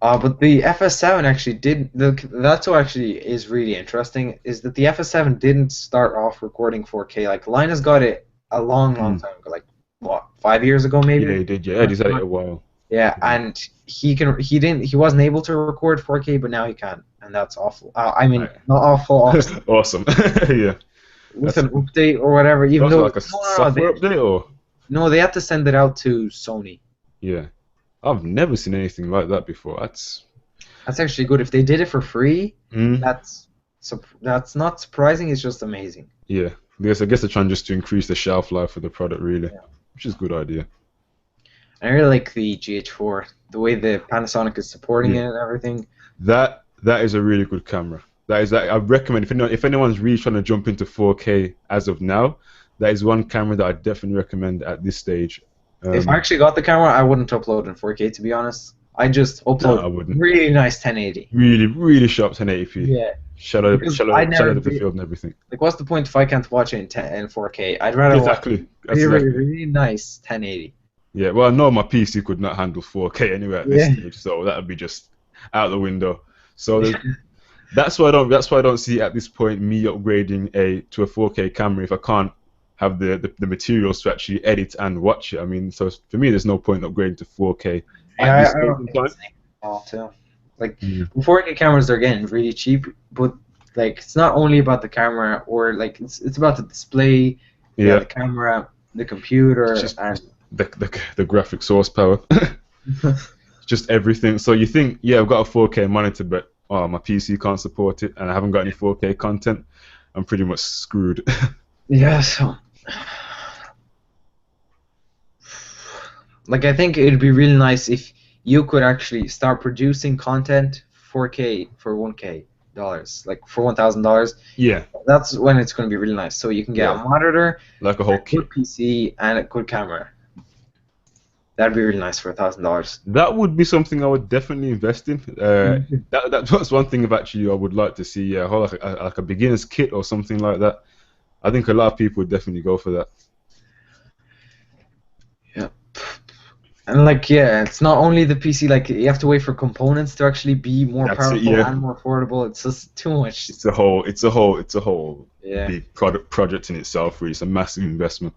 But the FS7 actually did. That's what actually is really interesting is that the FS7 didn't start off recording 4K. Like Linus got it a long, long time ago. Like what, 5 years ago maybe? Yeah, he did. Yeah, he's had it a while. Yeah, and he wasn't able to record 4K, but now he can, and that's awful. I mean, Right. not awful, awesome. Awesome. Yeah. With That's an update or whatever, even also though like a software update or no, they had to send it out to Sony. yeah. I've never seen anything like that before. That's Actually good. If they did it for free, mm, that's not surprising. It's just amazing. yeah. I guess they're trying just to increase the shelf life of the product really, Yeah. which is a good idea. I really like the GH4, the way the Panasonic is supporting it and everything. That is a really good camera. I recommend if anyone's really trying to jump into 4K as of now, that is one camera that I definitely recommend at this stage. If I actually got the camera, I wouldn't upload in 4K to be honest. I just upload I wouldn't. really nice 1080. Really, really sharp 1080p. Yeah. Shadow Because of I'd never the be- field and everything. Like, what's the point if I can't watch it in 4K? I'd rather Exactly. watch really, really nice 1080. Yeah, well, I know my PC could not handle 4K anyway at this Yeah. stage, so that would be just out the window. So that's why I don't see at this point me upgrading to a 4K camera if I can't have the materials to actually edit and watch it. I mean, so for me, there's no point upgrading to 4K at this I point don't in think time. it's all too. Like, Yeah. 4K cameras are getting really cheap, but like it's not only about the camera or like it's about the display, Yeah. the camera, the computer, It's just and the graphics horsepower, just everything. So you think, yeah, I've got a 4K monitor, but oh, my PC can't support it, and I haven't got any 4K content. I'm pretty much screwed. yeah. So, like, I think it'd be really nice if you could actually start producing content 4K for $1K, like for $1,000. Yeah, That's when it's going to be really nice. So you can get Yeah. a monitor, like a whole a kit. good PC, and a good camera. That'd be really nice for $1,000. That would be something I would definitely invest in. That's one thing of actually I would like to see. Yeah, like a beginner's kit or something like that. I think a lot of people would definitely go for that. And like, yeah, it's not only the PC. Like, you have to wait for components to actually be more That's it, powerful yeah. and more affordable. It's just too much. It's a whole Yeah. big project in itself. Really, it's a massive investment.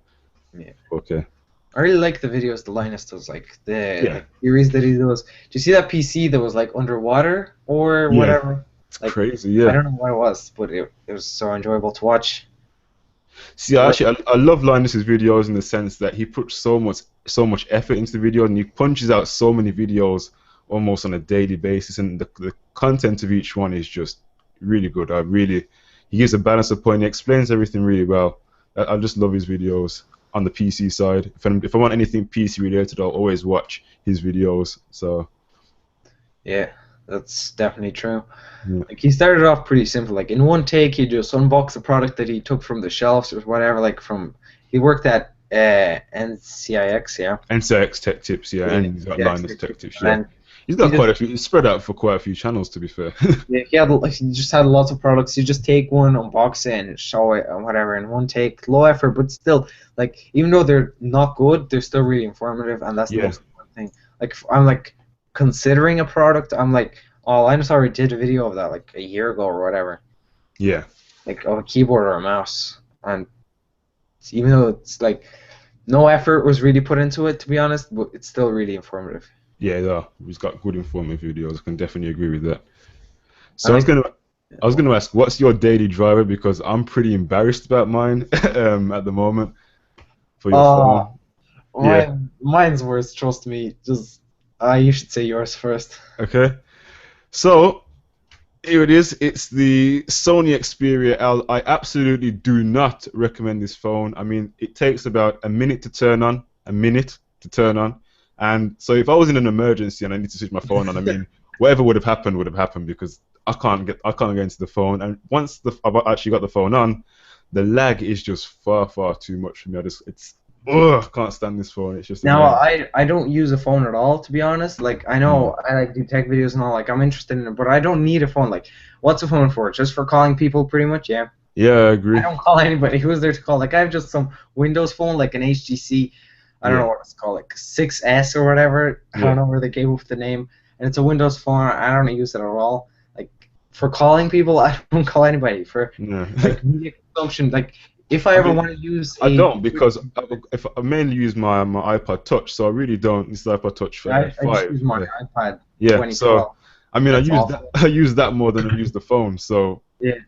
Yeah. Okay. I really like the videos the Linus does, like the Yeah. like, series that he does. Do you see that PC that was like underwater or Yeah. whatever? It's Like, crazy. I Yeah. don't know what it was, but it was so enjoyable to watch. See, I love Linus's videos in the sense that he puts so much effort into the video, and he punches out so many videos almost on a daily basis, and the content of each one is just really good. He gives a balance of point. He explains everything really well. I just love his videos on the PC side. If I want anything PC related, I'll always watch his videos. So Yeah, that's definitely true. Yeah. Like, he started off pretty simple. Like, in one take, he just unboxed a product that he took from the shelves or whatever. Like, he worked at NCIX, yeah. NCX Tech Tips, yeah, and he's got Yeah, Linus Tech Tips, yeah. And He's got he quite a few. He's spread out for quite a few channels, to be fair. yeah, he just had lots of products. You just take one, unbox it, and show it and whatever in one take. Low effort, but still, like, even though they're not good, they're still really informative, and that's the Yeah. most important thing. Like, if I'm like considering a product, I'm like, oh, Linus already did a video of that like a year ago or whatever, Yeah. like of a keyboard or a mouse, and even though it's like no effort was really put into it, to be honest, but it's still really informative. Yeah, he's got good informative videos. I can definitely agree with that. So I I was like- gonna I was going to ask, what's your daily driver? Because I'm pretty embarrassed about mine at the moment for your Oh, phone. Yeah. mine's worse. Trust me. Just, you should say yours first. Okay. So here it is. It's the Sony Xperia L. I absolutely do not recommend this phone. I mean, it takes about a minute to turn on, a minute to turn on. And so if I was in an emergency and I need to switch my phone on, I mean, whatever would have happened because I can't get into the phone. And once I've actually got the phone on, the lag is just far too much for me. I can't stand this phone. It's just Now, annoying. I don't use a phone at all, to be honest. Like, I Mm. know I like do tech videos and all. Like, I'm interested in it, but I don't need a phone. Like, what's a phone for? Just for calling people, pretty much. Yeah. Yeah, I I agree. don't call anybody. Who's there to call? Like, I have just some Windows phone, like an HTC. I don't Yeah, know what it's called, like 6S or whatever. I yeah, don't know where they came up with the name. And it's a Windows phone. I don't use it at all. Like, for calling people, I don't call anybody. For yeah. like media consumption, like if I I ever mean, want to use I a don't because if I mainly use my iPod Touch, so I really don't. This is iPod Touch I just 5. use my Yeah, iPad yeah. So 2012. I mean, I That's use that. awful. I use that more than I use the phone. So Yeah.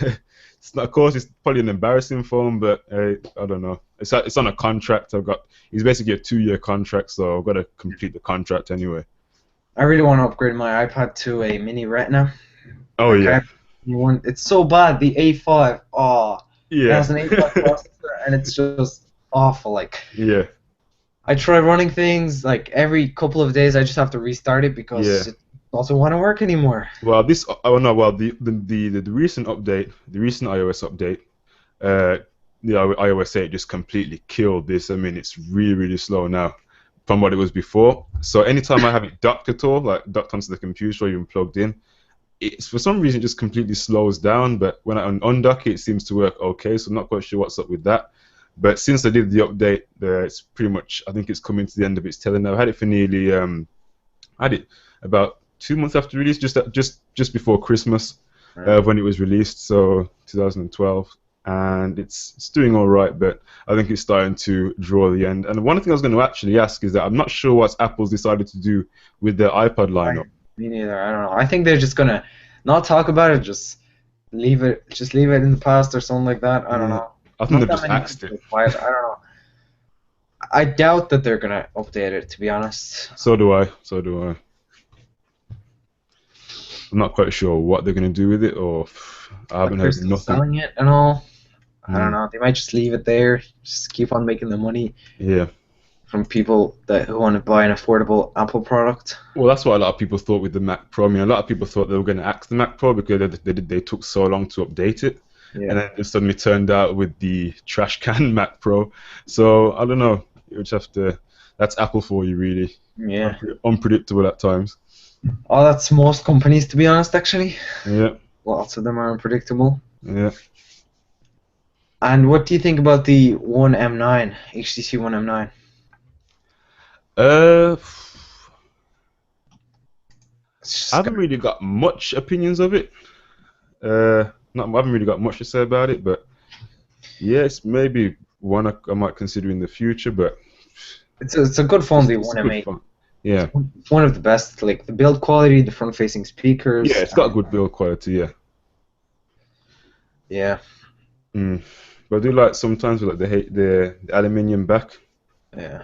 it's not. Of course, it's probably an embarrassing phone, but I don't know. It's on a contract. It's basically a 2-year contract, so I've got to complete the contract anyway. I really want to upgrade my iPad to a mini Retina. Oh Like yeah, I want, it's so bad. The A5, oh, it yeah, has an A5 processor, and it's just awful. Like yeah, I try running things like every couple of days. I just have to restart it because yeah. it doesn't want to work anymore. Well, this. Oh no. Well, the recent update, the recent iOS update. Uh, the iOS 8 just completely killed this. I mean, it's really slow now from what it was before. So anytime I have it docked at all, like docked onto the computer or even plugged in, it's for some reason it just completely slows down. But when I undock it, it seems to work okay. So I'm not quite sure what's up with that. But since I did the update, it's pretty much I think it's coming to the end of its telling now. I had it for nearly I had it about 2 months after release, just before Christmas Right. when it was released, so 2012, and it's doing all right, but I think it's starting to draw the end. And one thing I was going to actually ask is that I'm not sure what Apple's decided to do with their iPod I, lineup. Me neither. I don't know. I think they're just gonna not talk about it. Just leave it in the past or something like that. I don't Yeah, know. I think Not they've that just many axed people it. buy it. I don't know. I doubt that they're gonna update it. To be honest. So do I. So do I. I'm not quite sure what they're going to do with it, or I Like haven't they're heard still nothing. selling it and all. I don't Mm, know. They might just leave it there. Just keep on making the money yeah. from people that who want to buy an affordable Apple product. Well, that's what a lot of people thought with the Mac Pro. I mean, a lot of people thought they were going to axe the Mac Pro because they took so long to update it, and Yeah. then it suddenly turned out with the trash can Mac Pro. So I don't know. You just have to. That's Apple for you, really. Yeah. Unpredictable at times. Oh, that's most companies, to be honest. Actually, Yeah, lots of them are unpredictable. yeah. And what do you think about the One M9, HTC One M9? Uh, It's I just haven't gonna, really got much opinions of it. Not, I haven't really got much to say about it, but yes, maybe one I might consider in the future. But it's a good phone, the it's One good M8. fun. Yeah, One of the best. Like the build quality, the front-facing yeah. speakers. It's got good build quality. Yeah. Yeah, Mm. But I do like sometimes with like the aluminium back. yeah.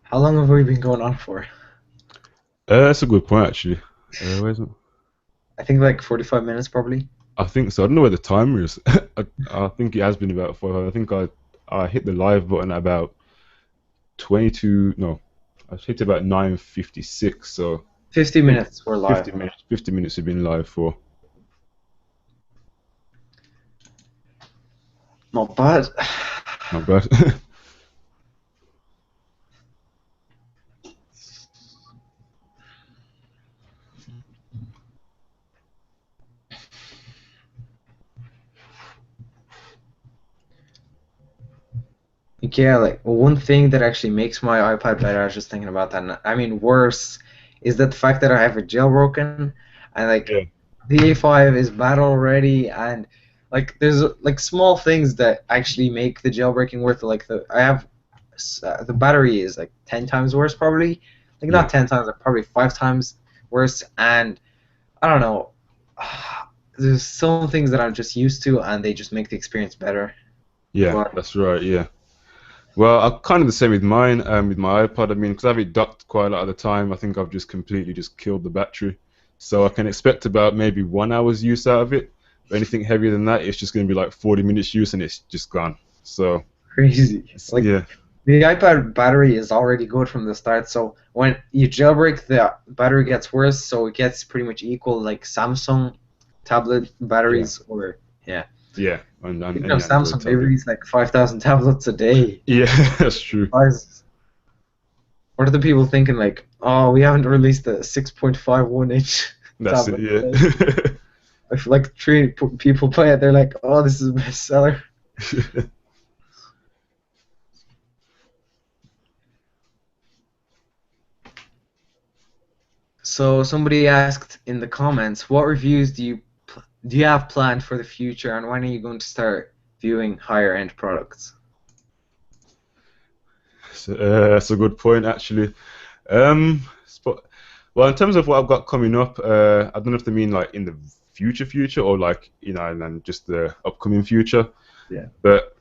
How long have we been going on for? That's a good point actually. Where's it? I think like 45 minutes probably. I think so. I don't know where the timer is. I think it has been about 4. I think I hit the live button at about 22. No, I hit about 9:56. So I 50 think minutes we're live. 50 minutes. 50 minutes have been live for. Not bad. Not bad. You yeah, like one thing that actually makes my iPad better, I was just thinking about that, and I mean worse, is that the fact that I have it jailbroken, and like Yeah. the A5 is bad already, and like there's like small things that actually make the jailbreaking worth it. Like the battery is like 10 times worse probably, like Yeah. not 10 times, like probably 5 times worse, and I don't know. There's some things that I'm just used to, and they just make the experience better. Yeah, But that's right. Yeah. Well, I'm kind of the same with mine, with my iPod. I mean, because I have it docked quite a lot of the time, I think I've just completely just killed the battery. So I can expect about maybe 1 hour's use out of it. But anything heavier than that, it's just going to be like 40 minutes use and it's just gone. So, crazy. Like yeah, the iPad battery is already good from the start, so when you jailbreak, the battery gets worse, so it gets pretty much equal like Samsung tablet yeah, batteries. Or yeah, yeah, and speaking of any Android Samsung, they tablet. release like 5,000 tablets a day. Yeah, that's true. Guys, what are the people thinking? Like, oh, we haven't released a 6.51-inch That's it, tablet today. yeah. I feel like people play it, they're like, oh, this is a bestseller. So somebody asked in the comments, what reviews do you have planned for the future, and when are you going to start viewing higher end products? So, that's a good point, actually. Sp- well, in terms of what I've got coming up, I don't know if they mean like in the future, or like and then just the upcoming future. Yeah. But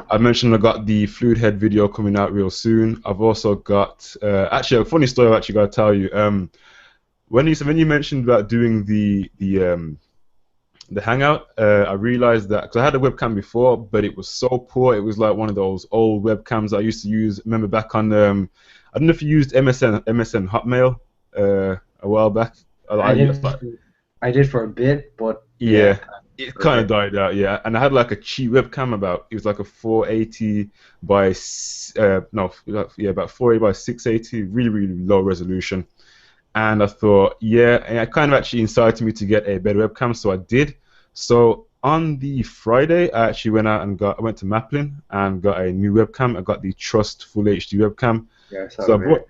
I mentioned I got the fluid head video coming out real soon. I've also got actually a funny story I've actually got to tell you. When you mentioned about doing the Hangout, I realized that because I had a webcam before, but it was so poor. It was like one of those old webcams I used to use. Remember back on I don't know if you used MSN Hotmail a while back. I I used did like I did for a bit, but yeah, yeah, it for a kind of bit. died out. Yeah, and I had like a cheap webcam about it was like a 480 by no yeah about 480 by 680, really low resolution. And I thought, yeah, and it kind of actually incited me to get a better webcam, so I did. So on the Friday, I actually went out and I went to Maplin and got a new webcam. I got the Trust Full HD webcam. Yeah, I saw So the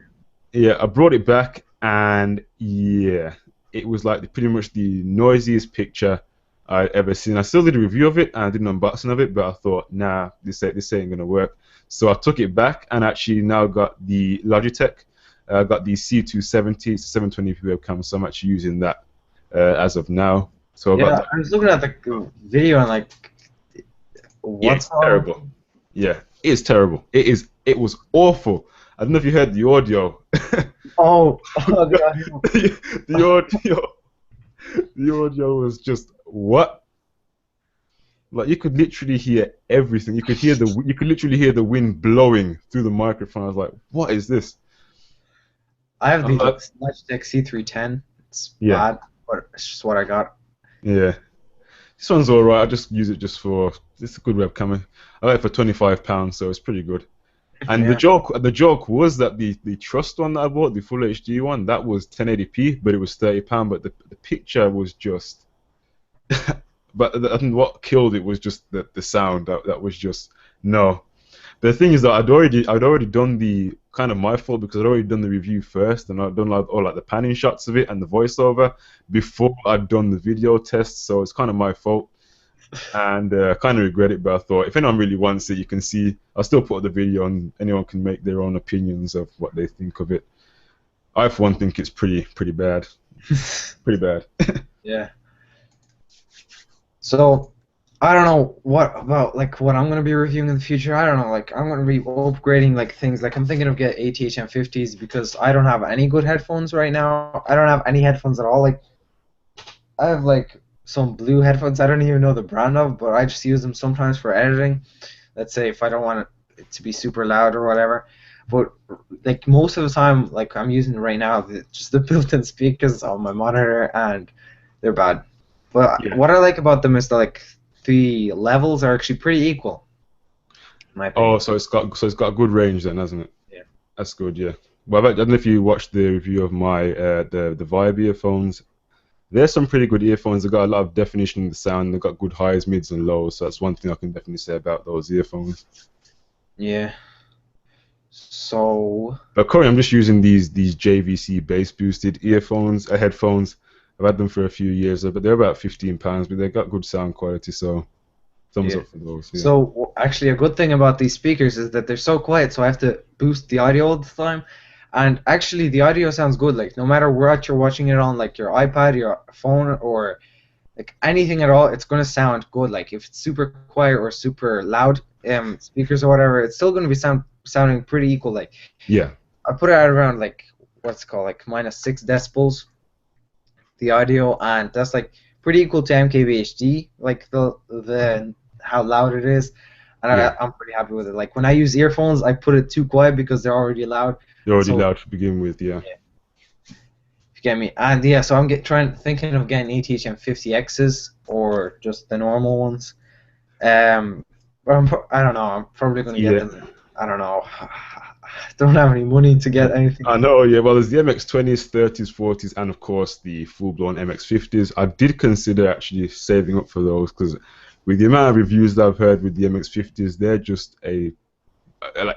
video. I brought it back, and yeah, it was like pretty much the noisiest picture I'd ever seen. I still did a review of it and I did an unboxing of it, but I thought, nah, this ain't gonna work. So I took it back and actually now got the Logitech. I got the C270, it's a 720p webcam, so I'm actually using that as of now. So I got Yeah, that. I was looking at the video and like, Yeah, what's it's terrible. wrong? Yeah, it is terrible. It is. It was awful. I don't know if you heard the audio. Oh, the audio. The audio, the audio was just what? Like you could literally hear everything. You could literally hear the wind blowing through the microphone. I was like, what is this? I have the Uh, Logitech C310. It's yeah, bad, but it's just what I got. yeah. This one's alright. I just use it just for. It's a good webcam. I got it for £25, so it's pretty good. And Yeah. the joke was that the Trust one that I bought, the Full HD one, that was 1080p, but it was £30. But the picture was just. And what killed it was just the sound. That was just no. The thing is that I'd already done the kind of my fault because I'd already done the review first and I'd done like all like the panning shots of it and the voiceover before I'd done the video test, so it's kind of my fault and I kind of regret it. But I thought if anyone really wants it, you can see. I'll still put up the video and anyone can make their own opinions of what they think of it. I for one think it's pretty bad, pretty bad. Yeah. So I don't know what about like what I'm gonna be reviewing in the future. I don't know. Like I'm gonna be upgrading like things. Like I'm thinking of get ATH 50s because I don't have any good headphones right now. I don't have any headphones at all. Like I have like some blue headphones. I don't even know the brand of, but I just use them sometimes for editing. Let's say if I don't want it to be super loud or whatever. But like most of the time, like I'm using right now just the built-in speakers on my monitor, and they're bad. But Yeah. what I like about them is that like the levels are actually pretty equal, in my Oh, opinion. so it's got a good range then, hasn't it? Yeah. That's good, yeah. Well, I don't know if you watched the review of my the Vibe earphones. There's some pretty good earphones. They've got a lot of definition in the sound. They've got good highs, mids, and lows. So that's one thing I can definitely say about those earphones. Yeah. So But currently, I'm just using these JVC bass boosted earphones, headphones. I've had them for a few years, but they're about £15, but they got good sound quality, so thumbs yeah. up for those. Yeah. So actually, a good thing about these speakers is that they're so quiet, so I have to boost the audio all the time. And actually, the audio sounds good. Like no matter what you're watching it on, like your iPad, your phone, or like anything at all, it's gonna sound good. Like if it's super quiet or super loud, speakers or whatever, it's still gonna be sounding pretty equal. Like Yeah. I put it at around like what's it called like -6 decibels, the audio, and that's like pretty equal to MKBHD, like the how loud it is, and Yeah. I'm pretty happy with it. Like when I use earphones, I put it too quiet because they're already loud. They're already So loud to begin with. Yeah. yeah, if you get me. And yeah, so I'm thinking of getting ATH M50Xs or just the normal ones. But I don't know. I'm probably gonna get Yeah. them. I don't know. I don't have any money to get anything. I know, yeah. Well, there's the MX-20s, 30s, 40s, and of course the full-blown MX-50s. I did consider actually saving up for those because with the amount of reviews that I've heard with the MX-50s, they're just like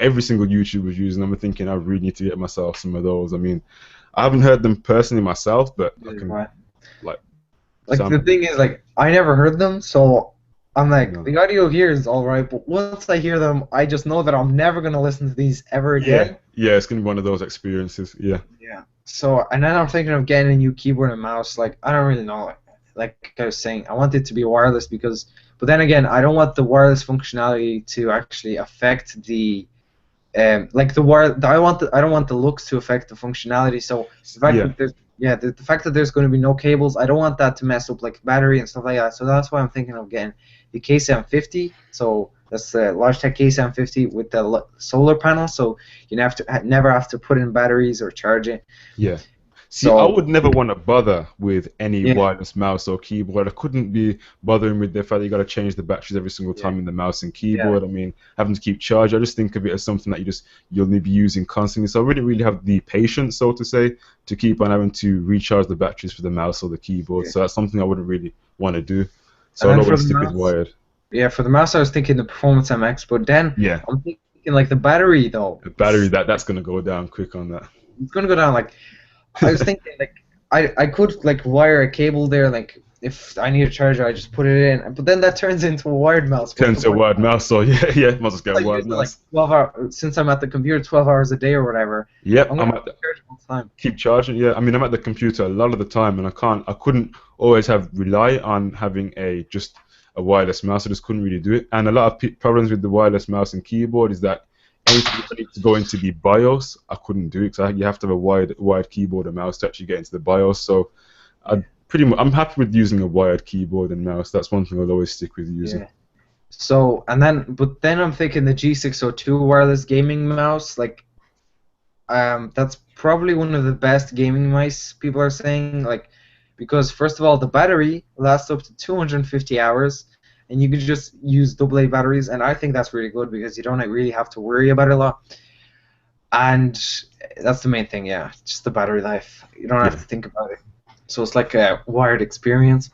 every single YouTuber's using them. I'm thinking I really need to get myself some of those. I mean, I haven't heard them personally myself, but I can like Like the sample. thing is, like I never heard them, so I'm like No. the audio here is all right, but once I hear them, I just know that I'm never gonna listen to these ever Yeah, again. yeah, it's gonna be one of those experiences. Yeah, Yeah. So and then I'm thinking of getting a new keyboard and mouse. Like I don't really know. Like I was saying, I want it to be wireless because, but then again, I don't want the wireless functionality to actually affect the like the wire. I don't want the looks to affect the functionality. So the fact yeah, that there's yeah the fact that there's going to be no cables, I don't want that to mess up like battery and stuff like that. So that's why I'm thinking of getting the K750. So that's the Logitech K750 with the solar panel. So you never have to put in batteries or charge it. yeah. See, I So would never want to bother with any yeah, wireless mouse or keyboard. I couldn't be bothering with the fact that you got to change the batteries every single yeah, time in the mouse and yeah, keyboard. I mean, having to keep charge. I just think of it as something that you'll need to be using constantly. So I wouldn't really have the patience, so to say, to keep on having to recharge the batteries for the mouse or the keyboard. yeah. So that's something I wouldn't really want to do. And So I'll then for always the stick with mouse, wired. yeah, for the mouse, I was thinking the Performance MX, but then Yeah, I'm thinking like the battery though. the battery that's gonna go down quick on that. It's gonna go down. Like I was thinking, like I could like wire a cable there. Like if I need a charger, I just put it in. But then that turns into a wired mouse. What's Turn the to a point? wired mouse. So yeah, yeah, might as well get a I wired use it like mouse. 12 hours since I'm at the computer, 12 hours a day or whatever. Yep, I'm I'm gonna at have to charge it all the time. keep charging. Yeah, I mean, I'm at the computer a lot of the time, and I couldn't always rely on having just a wireless mouse. I just couldn't really do it. And a lot of problems with the wireless mouse and keyboard is that anything I need to go into the BIOS, I couldn't do it because you have to have a wired keyboard and mouse to actually get into the BIOS. So Yeah. I'm happy with using a wired keyboard and mouse. That's one thing I'll always stick with using. Yeah. So but then I'm thinking the G602 wireless gaming mouse, like that's probably one of the best gaming mice people are saying, like because first of all the battery lasts up to 250 hours, and you can just use AA batteries, and I think that's really good because you don't really have to worry about it a lot, and that's the main thing, yeah, just the battery life. You don't have Yeah. to think about it, so it's like a wired experience.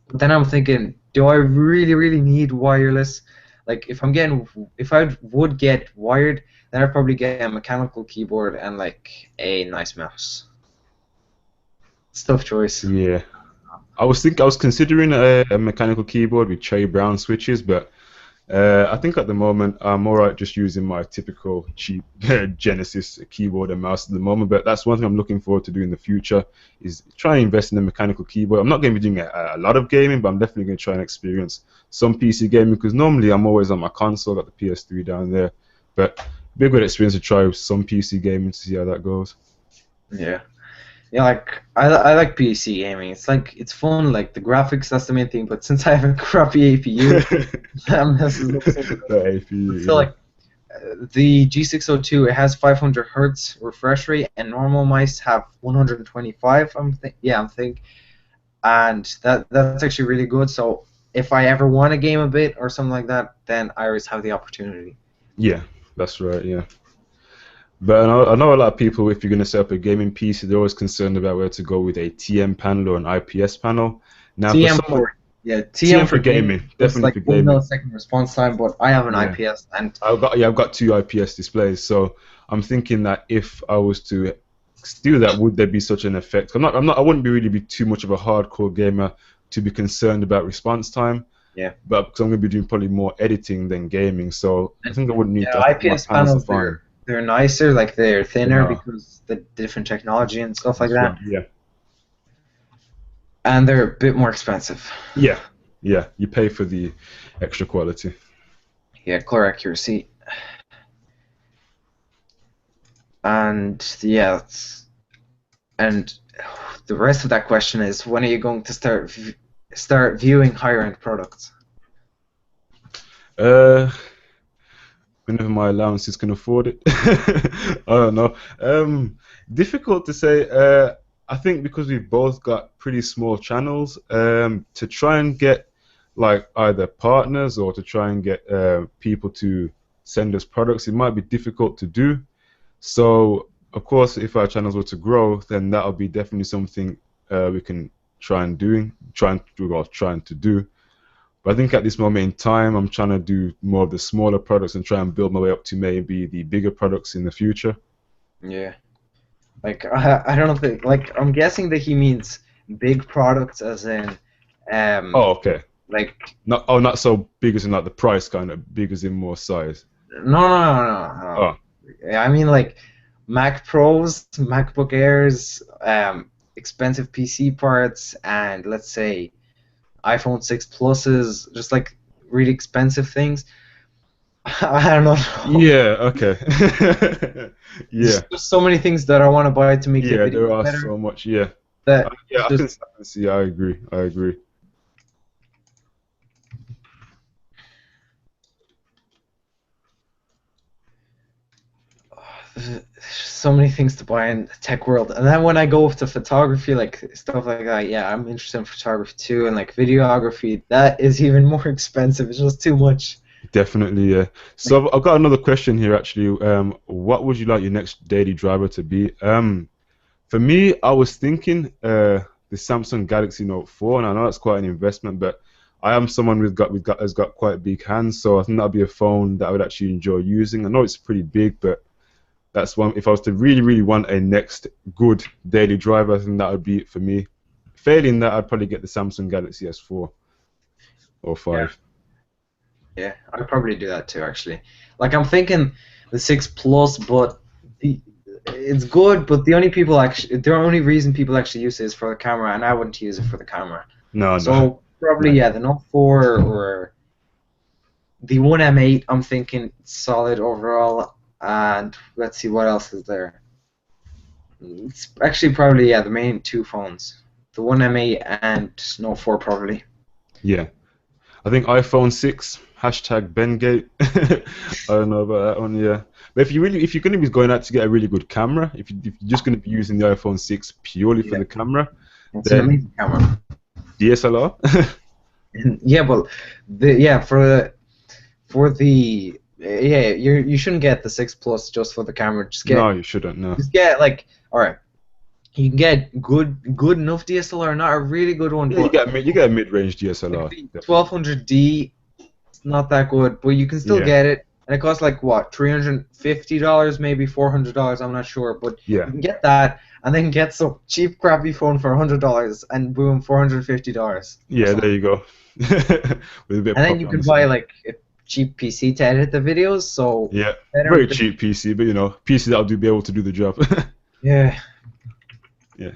But then I'm thinking, do I really need wireless? Like if I would get wired, then I'd probably get a mechanical keyboard and like a nice mouse. It's a tough choice. Yeah. I was considering a mechanical keyboard with Cherry Brown switches, but I think at the moment I'm alright just using my typical cheap Genesis keyboard and mouse at the moment. But that's one thing I'm looking forward to do in the future is try and invest in a mechanical keyboard. I'm not going to be doing a lot of gaming, but I'm definitely going to try and experience some PC gaming because normally I'm always on my console, got the PS3 down there. But it'd be a good experience to try some PC gaming to see how that goes. Yeah. Yeah, like I like PC gaming. It's like it's fun, like the graphics, that's the main thing. But since I have a crappy APU, that messes up so much. The APU, But still, yeah. like the G602, it has 500 hertz refresh rate, and normal mice have 125. I'm think, and that's actually really good. So if I ever want a game a bit or something like that, then I always have the opportunity. Yeah, that's right, yeah. But I know a lot of people, if you're going to set up a gaming PC, they're always concerned about whether to go with a TM panel or an IPS panel. Now, for someone, TM4. Yeah, TM TM for for gaming, gaming, just definitely like for 1 gaming. millisecond response time, but I have an Yeah. IPS, and I've got two IPS displays, so I'm thinking that if I was to do that, would there be such an effect? I wouldn't be really be too much of a hardcore gamer to be concerned about response time, yeah, but because I'm going to be doing probably more editing than gaming, so I and think I wouldn't need. yeah, I think my IPS panels are panels fine. they're nicer, like they're thinner No, because the different technology and stuff like that's right. that, Yeah, and they're a bit more expensive. yeah, yeah. You pay for the extra quality. Yeah, color accuracy, and yeah, and the rest of that question is when are you going to start viewing higher end products? Uh, Whenever my allowances can afford it. I don't know. Difficult to say. I think because we've both got pretty small channels, to try and get like either partners or to try and get people to send us products, it might be difficult to do. So, of course, if our channels were to grow, then that'll be definitely something we can trying to do. But I think at this moment in time, I'm trying to do more of the smaller products and try and build my way up to maybe the bigger products in the future. Yeah. Like I don't think like I'm guessing that he means big products as in um Oh, okay. like Not so big as in like the price kind of big as in more size. no. Oh, I mean like Mac Pros, MacBook Airs, expensive PC parts, and let's say iPhone 6 Pluses, just like really expensive things. I don't know. yeah. Okay. Yeah. There's so many things that I want to buy to make the Yeah. videos There are better so much. Yeah. that Yeah. it's just I can see. I agree. I agree. there's so many things to buy in the tech world. And then when I go to photography, like stuff like that, yeah, I'm interested in photography too, and like videography, that is even more expensive. It's just too much. Definitely, yeah. Like, So I've got another question here actually. What would you like your next daily driver to be? For me, I was thinking the Samsung Galaxy Note 4, and I know that's quite an investment, but I am someone has got quite big hands, so I think that'd be a phone that I would actually enjoy using. I know it's pretty big, but that's one. If I was to really, really want a next good daily driver, I think that would be it for me. Failing that, I'd probably get the Samsung Galaxy S4 or yeah, 5. yeah, I'd probably do that too, actually. Like I'm thinking the 6 Plus, but it's good, but the only reason people actually use it is for the camera, and I wouldn't use it for the camera. No, no, So probably no. yeah, the Note 4 or the One M8. I'm thinking solid overall, and let's see what else is there. It's actually probably yeah the main two phones, the One M8 and Note 4 probably. Yeah. I think iPhone 6 hashtag Bengate. I don't know about that one. Yeah, but if you're going to be going out to get a really good camera, if you're just going to be using the iPhone 6 purely for Yeah, the camera, it's an then amazing camera. DSLR. Yeah, well, for the yeah you shouldn't get the 6 Plus just for the camera. No, you shouldn't. No. Just get like all right. You can get good enough DSLR, not a really good one, Yeah, you but get you get a mid-range like DSLR. the Definitely. 1200D, it's not that good, but you can still Yeah. get it, and it costs like what $350, maybe $400. I'm not sure, but Yeah. you can get that, and then get some cheap crappy phone for $100, and boom, $450 or Yeah. There something. you go. With a bit of And then profit you on can the buy side. like a cheap PC to edit the videos, so Yeah. better Very than cheap PC, but PC that'll be able to do the job. yeah. Yeah.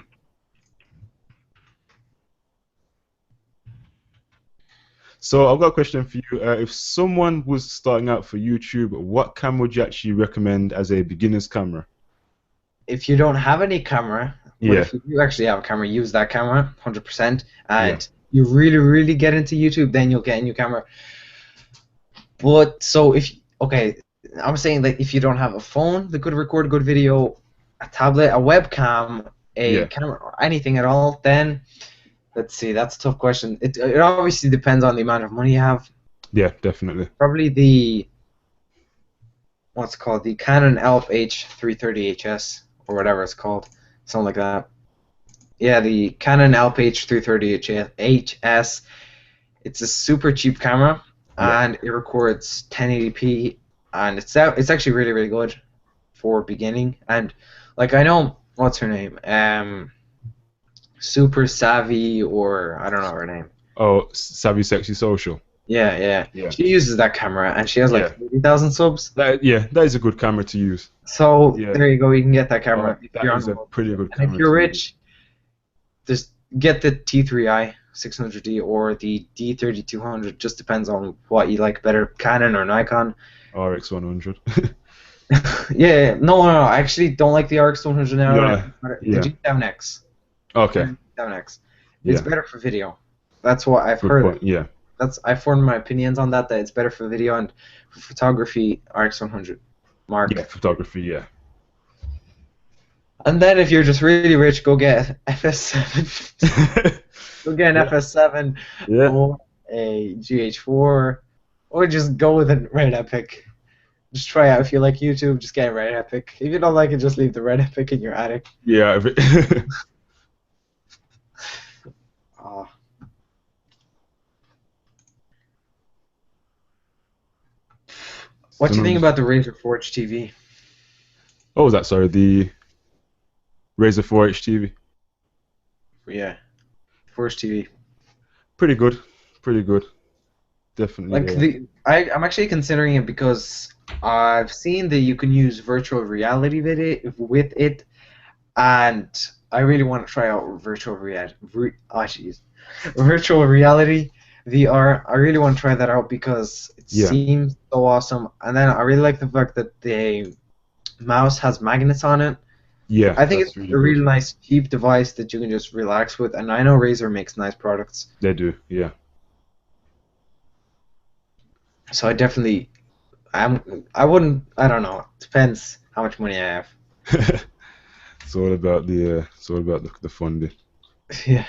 So I've got a question for you. If someone was starting out for YouTube, what camera would you actually recommend as a beginner's camera? If you don't have any camera, but Yeah, if you do actually have a camera, use that camera 100%. yeah, And you really, really get into YouTube, then you'll get a new camera. But so if okay, I'm saying that if you don't have a phone that could record a good video, a tablet, a webcam, a yeah, camera, or anything at all, then let's see. That's a tough question. It obviously depends on the amount of money you have. yeah, definitely. Probably the what's it called the Canon ELPH H330HS or whatever it's called, something like that. Yeah, the Canon ELPH H330HS. It's a super cheap camera, Yeah. and it records 1080p, and it's actually really really good for beginning. And like I know what's her name, Super Savvy, or I don't know her name. Oh, Savvy Sexy Social. Yeah, yeah. Yeah. She uses that camera, and she has like Yeah. 30,000 subs. That is a good camera to use. So Yeah. there you go. You can get that camera Oh, if that you're on is the a pretty budget. good And if camera you're to use. rich, just get the T3i 600D or the D3200. Just depends on what you like better, Canon or Nikon. RX 100. Yeah, no. I actually don't like the RX 100 now. Yeah. The Yeah. G7X. Okay. G7X. It's Yeah. better for video. That's what I've Good heard. point. Yeah. I've formed my opinions on that. That it's better for video, and for photography, RX 100 Mark. Yeah. Photography. Yeah. And then if you're just really rich, go get FS7. Go get an Yeah. FS7 Yeah. or a GH4, or just go with a Red Epic. Just try out if you like YouTube. Just get a Red Epic. If you don't like it, just leave the Red Epic in your attic. Yeah. Oh. What do you think about the Razer Forge TV? What was that? Sorry, the Razer 4H TV. Yeah, Forge TV. Pretty good. Pretty good. Definitely. Like I'm actually considering it because I've seen that you can use virtual reality with it, and I really want to try out virtual reality. Virtual reality VR. I really want to try that out because it Yeah. seems so awesome. And then I really like the fact that the mouse has magnets on it. Yeah. I think that's it's really a really good. nice cheap device that you can just relax with. And I know Razer makes nice products, They do. Yeah. so I definitely. I wouldn't. I don't know. Depends how much money I have. It's all about the funding. Yeah.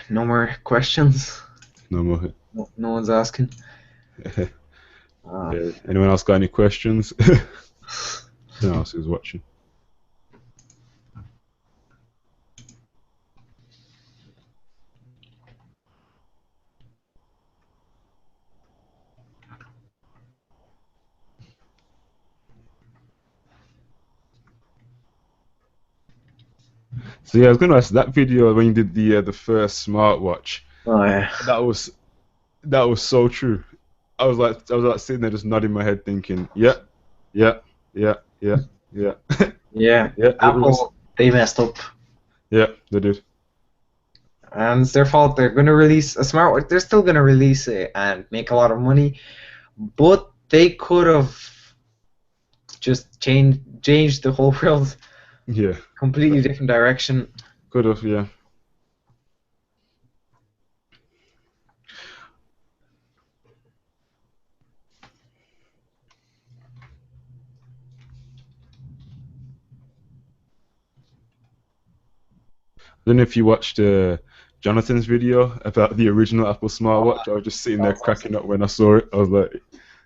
No more questions. No more. No one's asking. Yeah. Anyone else got any questions? No one else is watching. So yeah, I was going to ask that video when you did the first smartwatch. Oh yeah. That was so true. I was like sitting there just nodding my head, thinking, yeah, yeah, yeah, yeah, yeah, Yeah. yeah. It was. Apple, they messed up. Yeah, they did. And it's their fault. They're going to release a smartwatch. They're still going to release it and make a lot of money, but they could have just changed the whole world, Yeah, completely different direction. could have. Yeah. I don't know if you watched Jonathan's video about the original Apple smartwatch. I was just sitting there That's cracking up when I saw it. I was like,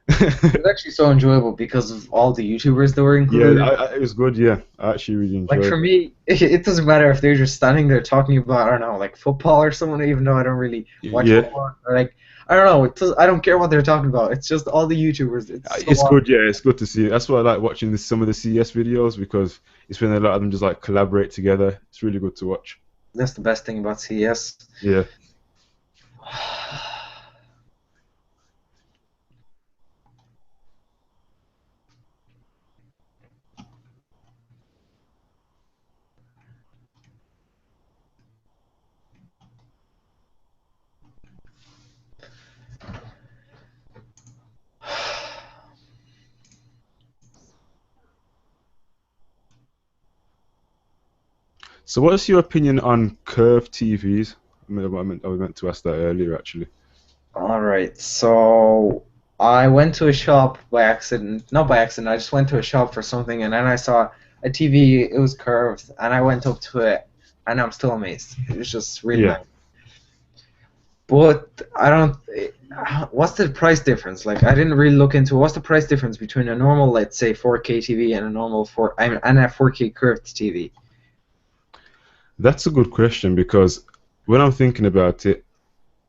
It was actually so enjoyable because of all the YouTubers that were included. yeah, it was good. Yeah, I actually really enjoyed Like for it. me, it doesn't matter if they're just standing there talking about, I don't know, like football or someone, even though I don't really watch Yeah, football. Or like, I don't know, I don't care what they're talking about. It's just all the YouTubers. It's so it's awesome. good. Yeah, it's good to see. That's why I like watching some of the CS videos because it's when a lot of them just like collaborate together. It's really good to watch. That's the best thing about CES. Yeah. So, what's your opinion on curved TVs? I meant to ask that earlier, actually. All right, so I went to a shop by accident. Not by accident, I just went to a shop for something, and then I saw a TV, it was curved, and I went up to it, and I'm still amazed. It was just really Yeah. nice. But I don't. What's the price difference? Like, I didn't really look into what's the price difference between a normal, let's say, 4K TV and a normal and a 4K curved TV. That's a good question because when I'm thinking about it,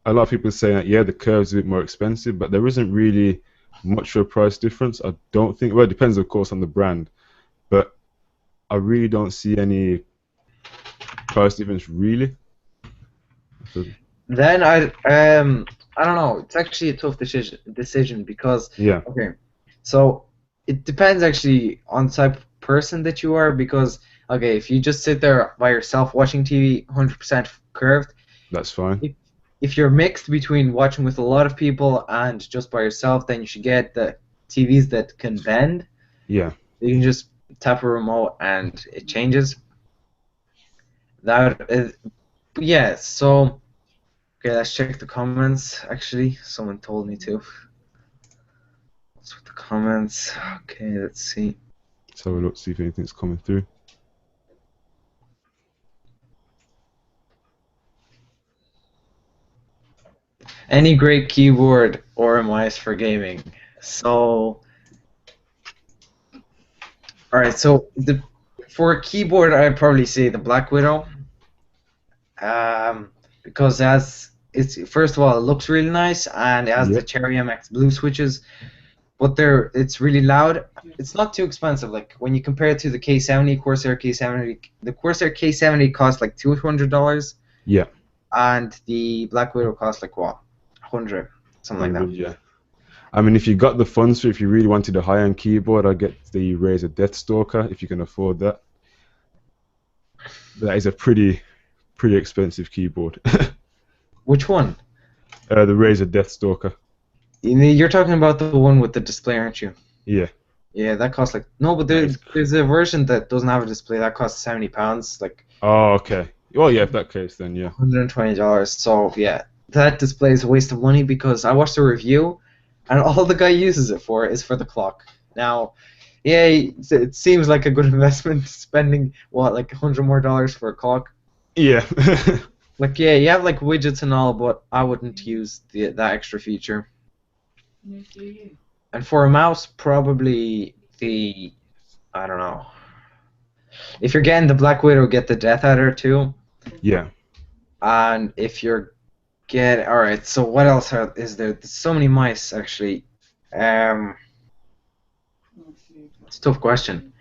a lot of people say that yeah, the curve's a bit more expensive, but there isn't really much of a price difference. I don't think. Well, it depends, of course, on the brand, but I really don't see any price difference really. So, Then I don't know. It's actually a tough decision because yeah, okay, so it depends actually on the type of person that you are because okay, if you just sit there by yourself watching TV 100% curved, that's fine. if if you're mixed between watching with a lot of people and just by yourself, then you should get the TVs that can bend. Yeah. You can just tap a remote and it changes. That is, yeah. So okay, let's check the comments. Actually, someone told me to. What's with the comments? Okay, let's see. Let's have a look, see if anything's coming through. Any great keyboard or mice for gaming? So, all right. So for a keyboard, I'd probably say the Black Widow. Because as it's first of all, it looks really nice and it has the Yep, Cherry MX Blue switches, but it's really loud. It's not too expensive. Like when you compare it to the K70 Corsair K70, the Corsair K70 costs like $200, yeah, and the Black Widow costs like what, 100, something like that. 100, yeah. I mean, if you got the funds for, if you really wanted a high-end keyboard, I'd get the Razer Deathstalker if you can afford that. That is a pretty expensive keyboard. Which one? The Razer Deathstalker. You're talking about the one with the display, aren't you? Yeah, Yeah, that costs like no, but that is. there's a version that doesn't have a display that costs £70, like Oh, okay. Well, yeah, if that case, then yeah. $120. So yeah, that display is a waste of money because I watched a review, and all the guy uses it for is for the clock. Now, yeah, it seems like a good investment spending what like $100 more for a clock. Yeah. Like yeah, you have like widgets and all, but I wouldn't use that extra feature. And for a mouse, probably the I don't know. If you're getting the Black Widow, get the Death Adder too. Yeah. And if you're all right. So what else is there? There's so many mice actually. It's a tough question.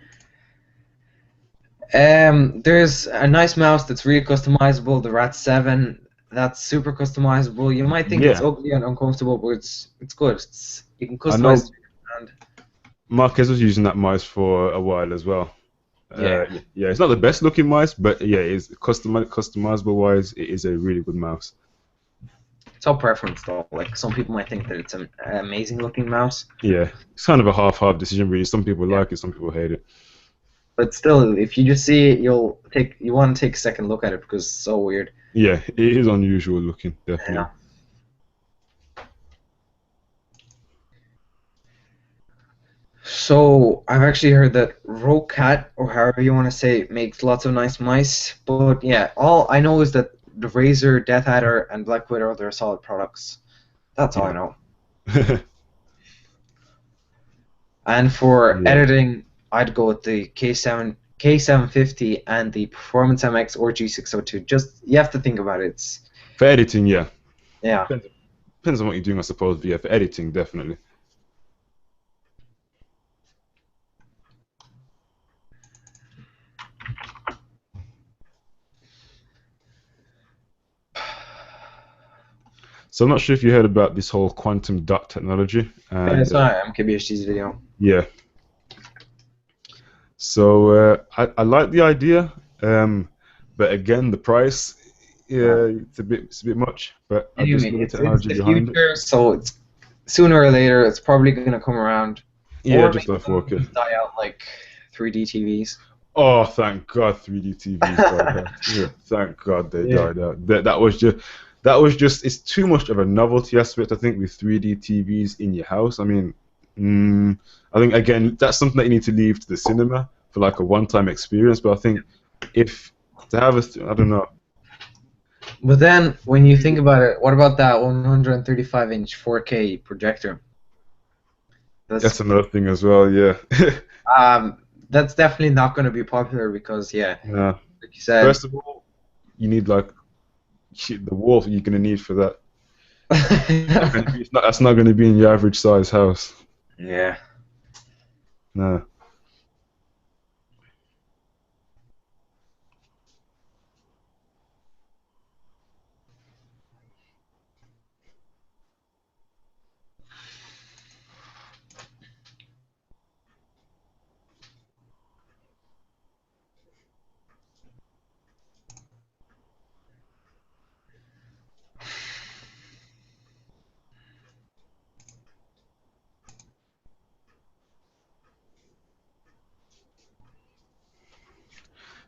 There's a nice mouse that's really customizable. The Rat 7. That's super customizable. You might think it's Yeah. ugly and uncomfortable, but it's good. You can I customize know it to your hand. Marquez was using that mice for a while as well. Yeah. Yeah, it's not the best looking mice, but yeah, it's customizable wise, it is a really good mouse. It's all preference though. Like some people might think that it's an amazing looking mouse. Yeah, it's kind of a half-half decision, really. Some people Yeah. like it, some people hate it. But still, if you just see it, you want to take a second look at it because it's so weird. Yeah, it is unusual looking, definitely. Yeah. So I've actually heard that Rocat, or however you want to say it, makes lots of nice mice. But yeah, all I know is that the Razer, Death Adder, and Black Widow, they're solid products. That's all I know. Yeah. And for Yeah. editing, I'd go with the K750 and the Performance MX or G602. Just you have to think about it. For editing, yeah. Yeah. Depends on what you're doing, I suppose, but yeah, for editing, definitely. So I'm not sure if you heard about this whole quantum dot technology, Yeah, and it's not MKBHD's video. yeah. So I like the idea, but again, the price, yeah, it's a bit much. But I just Anyway, love the it's technology the behind it. future, so it's sooner or later it's probably gonna come around. Yeah, Or just maybe on 4K. it'll die out like 3D TVs. Oh, thank God, 3D TVs died out. Yeah, thank God they Yeah. died out. That was just it's too much of a novelty aspect, I think, with 3D TVs in your house. I mean, I think again that's something that you need to leave to the cinema for like a one-time experience. But I think if to have I don't know, But then, when you think about it, what about that 135-inch 4K projector? That's That's another thing as well. Yeah. that's definitely not going to be popular because, yeah, Nah. like you said. First of all, you need like shit, the wall you're gonna need for that. Not gonna be. That's not gonna be in your average size house. Yeah. No.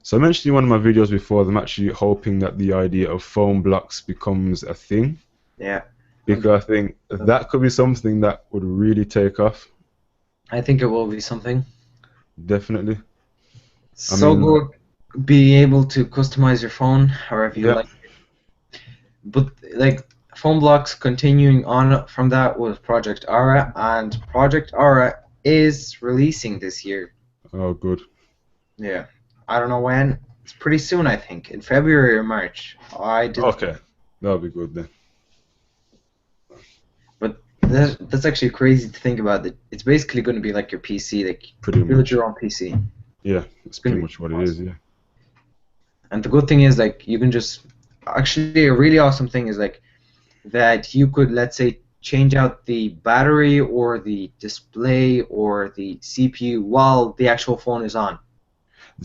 So I mentioned in one of my videos before that I'm actually hoping that the idea of phone blocks becomes a thing Yeah. because I think that could be something that would really take off. I think it will be something Definitely. I so mean, good. Being able to customize your phone however you yeah. like. But like phone blocks, continuing on from that was Project Aura, and Project Aura is releasing this year. Oh, good. Yeah, I don't know when. It's pretty soon, I think, in February or March. I didn't, Okay, that'll be good then. but that's actually crazy to think about. It. It's basically going to be like your PC, like Pretty build much. your own PC. Yeah, that's It's going pretty to be much what it is. awesome. Yeah. And the good thing is, like, you can just actually a really awesome thing is like that you could, let's say, change out the battery or the display or the CPU while the actual phone is on.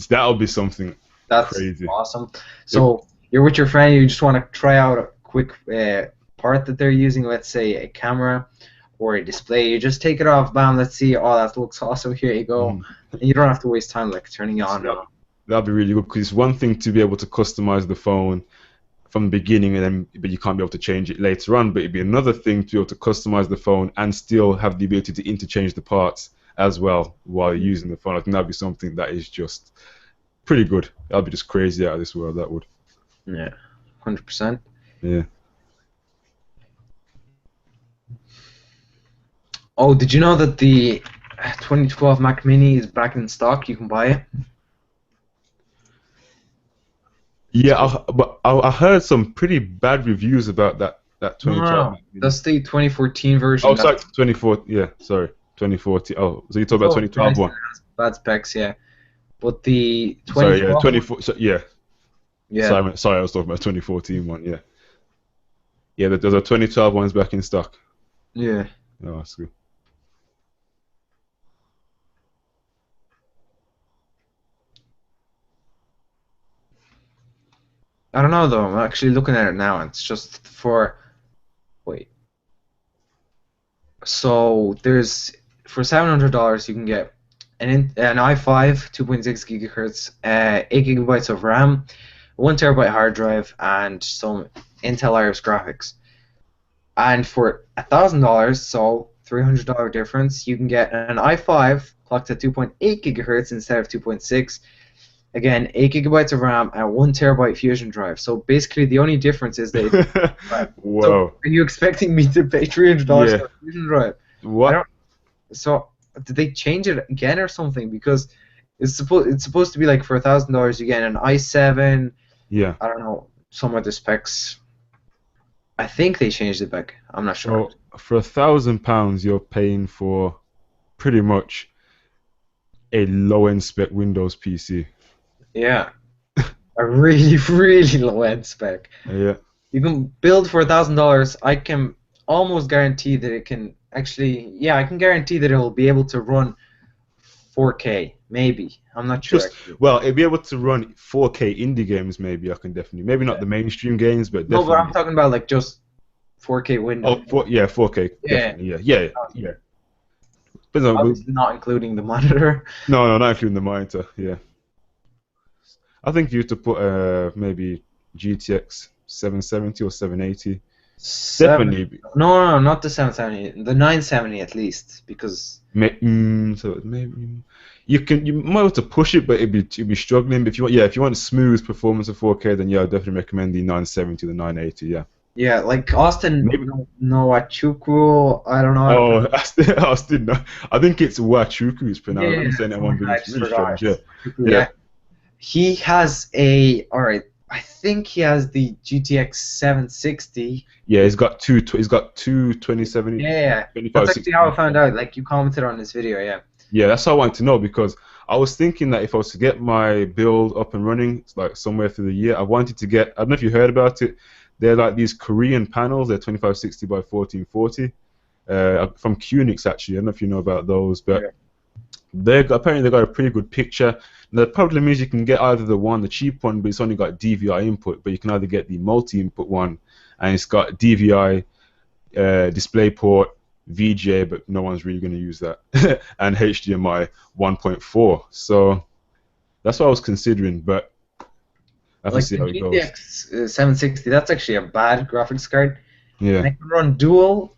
That'll be something That's crazy. awesome. It, So you're with your friend, you just want to try out a quick part that they're using, let's say a camera or a display. You just take it off, bam, let's see. Oh, that looks awesome. Here you go. mm, And you don't have to waste time like turning it on so and on. that'll be really good because it's one thing to be able to customize the phone from the beginning, and then but you can't be able to change it later on. But it'd be another thing to be able to customize the phone and still have the ability to interchange the parts as well while you're using the phone. I think that'd be something that is just pretty good. That'd be just crazy out of this world. That would. Yeah, 100%. Yeah. Oh, did you know that the 2012 Mac Mini is back in stock? You can buy it. Yeah, So I heard some pretty bad reviews about that no, no, 2012 no. Mac Mini. That's the 2014 version. Oh, sorry, That's 24. Yeah, sorry, 2014. Oh, so you talk about so 2012 nice and one? has bad specs, yeah. But the Sorry, yeah, 2012 one, 24. So, yeah, yeah, sorry, I was talking about 2014 one. Yeah, yeah. There's a 2012 one's back in stock. yeah. Oh, that's good. I don't know though. I'm actually looking at it now. And it's just for wait. So there's for $700 you can get an i5 2.6 gigahertz, 8 gigabytes of RAM, 1 terabyte hard drive, and some Intel Iris graphics. And for $1,000, so $300 difference, you can get an i5 clocked at 2.8 gigahertz instead of 2.6. Again, 8 gigabytes of RAM and 1 terabyte Fusion drive. So basically, the only difference is that it's drive. So Whoa. are you expecting me to pay $300 Yeah. for a Fusion drive? I What? don't. So did they change it again or something? Because it's supposed to be like for $1,000 you get an i7. Yeah. I don't know some of the specs. I think they changed it back. I'm not sure. So for £1,000, you're paying for pretty much a low-end spec Windows PC. Yeah, a really really low end spec. Yeah. You can build for $1,000. I can almost guarantee that it can actually. Yeah, I can guarantee that it will be able to run 4K. Maybe I'm not sure Just actually. well, it'd be able to run 4K indie games. Maybe I can definitely. Maybe not the mainstream games, but No, but I'm definitely. talking about like just 4K Oh, window. yeah, 4K, Yeah, definitely. Yeah, yeah, yeah. But no, obviously not including the monitor. no, not including the monitor. Yeah, I think you have to put maybe GTX 770 or 780. Seven. Definitely. No, no, no, not the 770. The 970 at least, because So maybe you might have to push it, but it'd be struggling. But if you want smooth performance of 4K, then yeah, I definitely recommend the 970, the 980. Yeah, Yeah, like Austin maybe. Noachukwu, I don't know how to Oh, pronounce. I still know. I think it's Wachuku it's Yeah, pronounced. I yeah, remember saying that one, something but I it's just really forgot. strange. Yeah, Chuku, yeah, yeah. He has a, all right, I think he has the GTX 760. yeah. With, He's got two 2070, yeah, that's actually 2560. how I found out. Like you commented on this video, yeah. Yeah, that's what I wanted to know because I was thinking that if I was to get my build up and running, like somewhere through the year, I wanted to get. I don't know if you heard about it. They're like these Korean panels. They're 2560 by 1440 from Kunix actually. I don't know if you know about those, but Yeah. apparently they got a pretty good picture. The problem is you can get either the cheap one, but it's only got DVI input, but you can either get the multi-input one, and it's got DVI, DisplayPort, VGA, but no one's really going to use that, and HDMI 1.4. So that's what I was considering, but I have to Like see the how it goes. GTX 760, that's actually a bad graphics card. Yeah, And it can run dual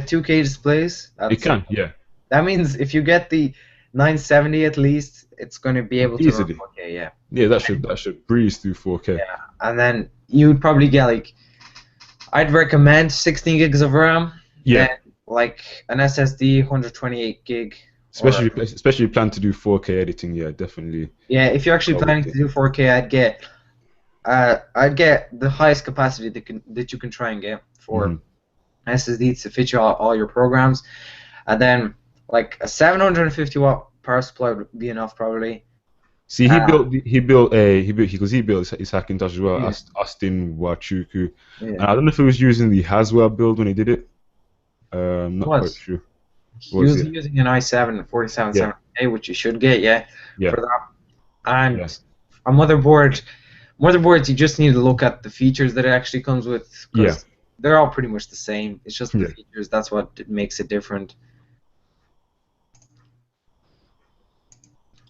2K displays. it can. Yeah, That means if you get the 970 at least, it's going to be able to run easily. 4K, yeah. Yeah, that should breeze through 4K. Yeah. And then you'd probably get like, I'd recommend 16 gigs of RAM, then Yeah, like an SSD 128 gig. Or especially if you plan to do 4K editing. Yeah, definitely. yeah, if you're actually Go with planning to it. do 4K, I'd get the highest capacity that you can try and get for Mhm. SSD to fit you all your programs, and then like a 750 watt power supply would be enough probably. See, Uh, he built his Hackintosh as well, yeah, Austin Wachuku, yeah. and I don't know if he was using the Haswell build when he did it. I'm not quite Was sure. he Was was yeah, using an i7 yeah, 4770A, which you should get, yeah, yeah, for that. yeah, And a motherboards you just need to look at the features that it actually comes with yeah, because they're all pretty much the same. It's just the yeah. features that's what makes it different.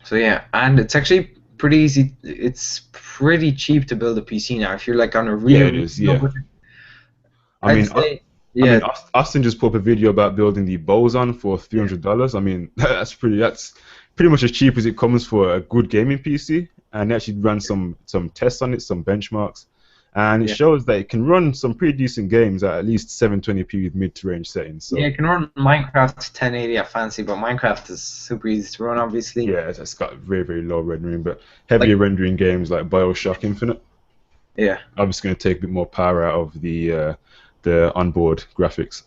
So yeah, and it's actually pretty easy. It's pretty cheap to build a PC now. If you're like on a Yeah, really, it really is. low Yeah, budget, I I'd mean, say yeah, Austin just put up a video about building the Boson for yeah, $300. I mean, that's pretty much as cheap as it comes for a good gaming PC. And they actually ran some tests on it, some benchmarks, and it yeah. shows that it can run some pretty decent games at least 720p with mid-range settings. Yeah, So you can run Minecraft 1080 at fancy, but Minecraft is super easy to run, obviously. yeah, it's got very very low rendering, but Like heavier rendering games like BioShock Infinite yeah, obviously going to take a bit more power out of the onboard graphics.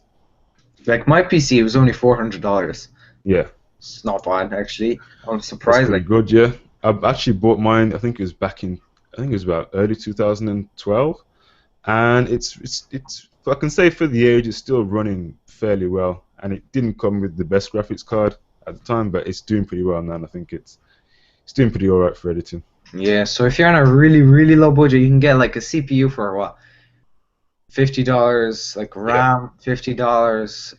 like my PC was only $400. Yeah, It's not bad actually. I'm that's surprised. pretty Like good. Yeah, I've actually bought mine. I think it was about early 2012, and it's I can say for the age it's still running fairly well, and it didn't come with the best graphics card at the time, but it's doing pretty well now, and I think it's doing pretty alright for editing. yeah, so if you're on a really really low budget, you can get like a CPU for what $50, like Yeah. RAM $50.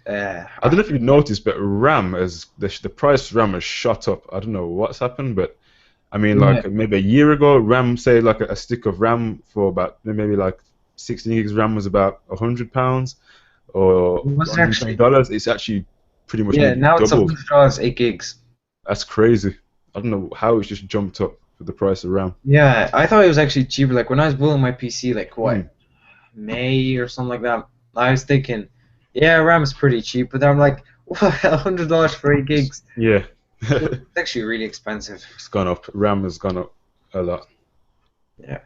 I don't know if you've noticed, but RAM as the price of RAM has shot up. I don't know what's happened, but I mean, Yeah, like maybe a year ago, RAM, say like a stick of RAM for about maybe like 16 gigs RAM was about £100 or was it actually? $120. It's actually pretty much Yeah, nearly now it's doubled. $100, 8 gigs. That's crazy. I don't know how it's just jumped up for the price of RAM. Yeah, I thought it was actually cheaper. Like when I was building my PC, like Hmm. what May or something like that, I was thinking, yeah, RAM is pretty cheap, but then I'm like, what, $100 for 8 gigs? Yeah, It's actually really expensive. it's gone up. RAM has gone up a lot. Yeah.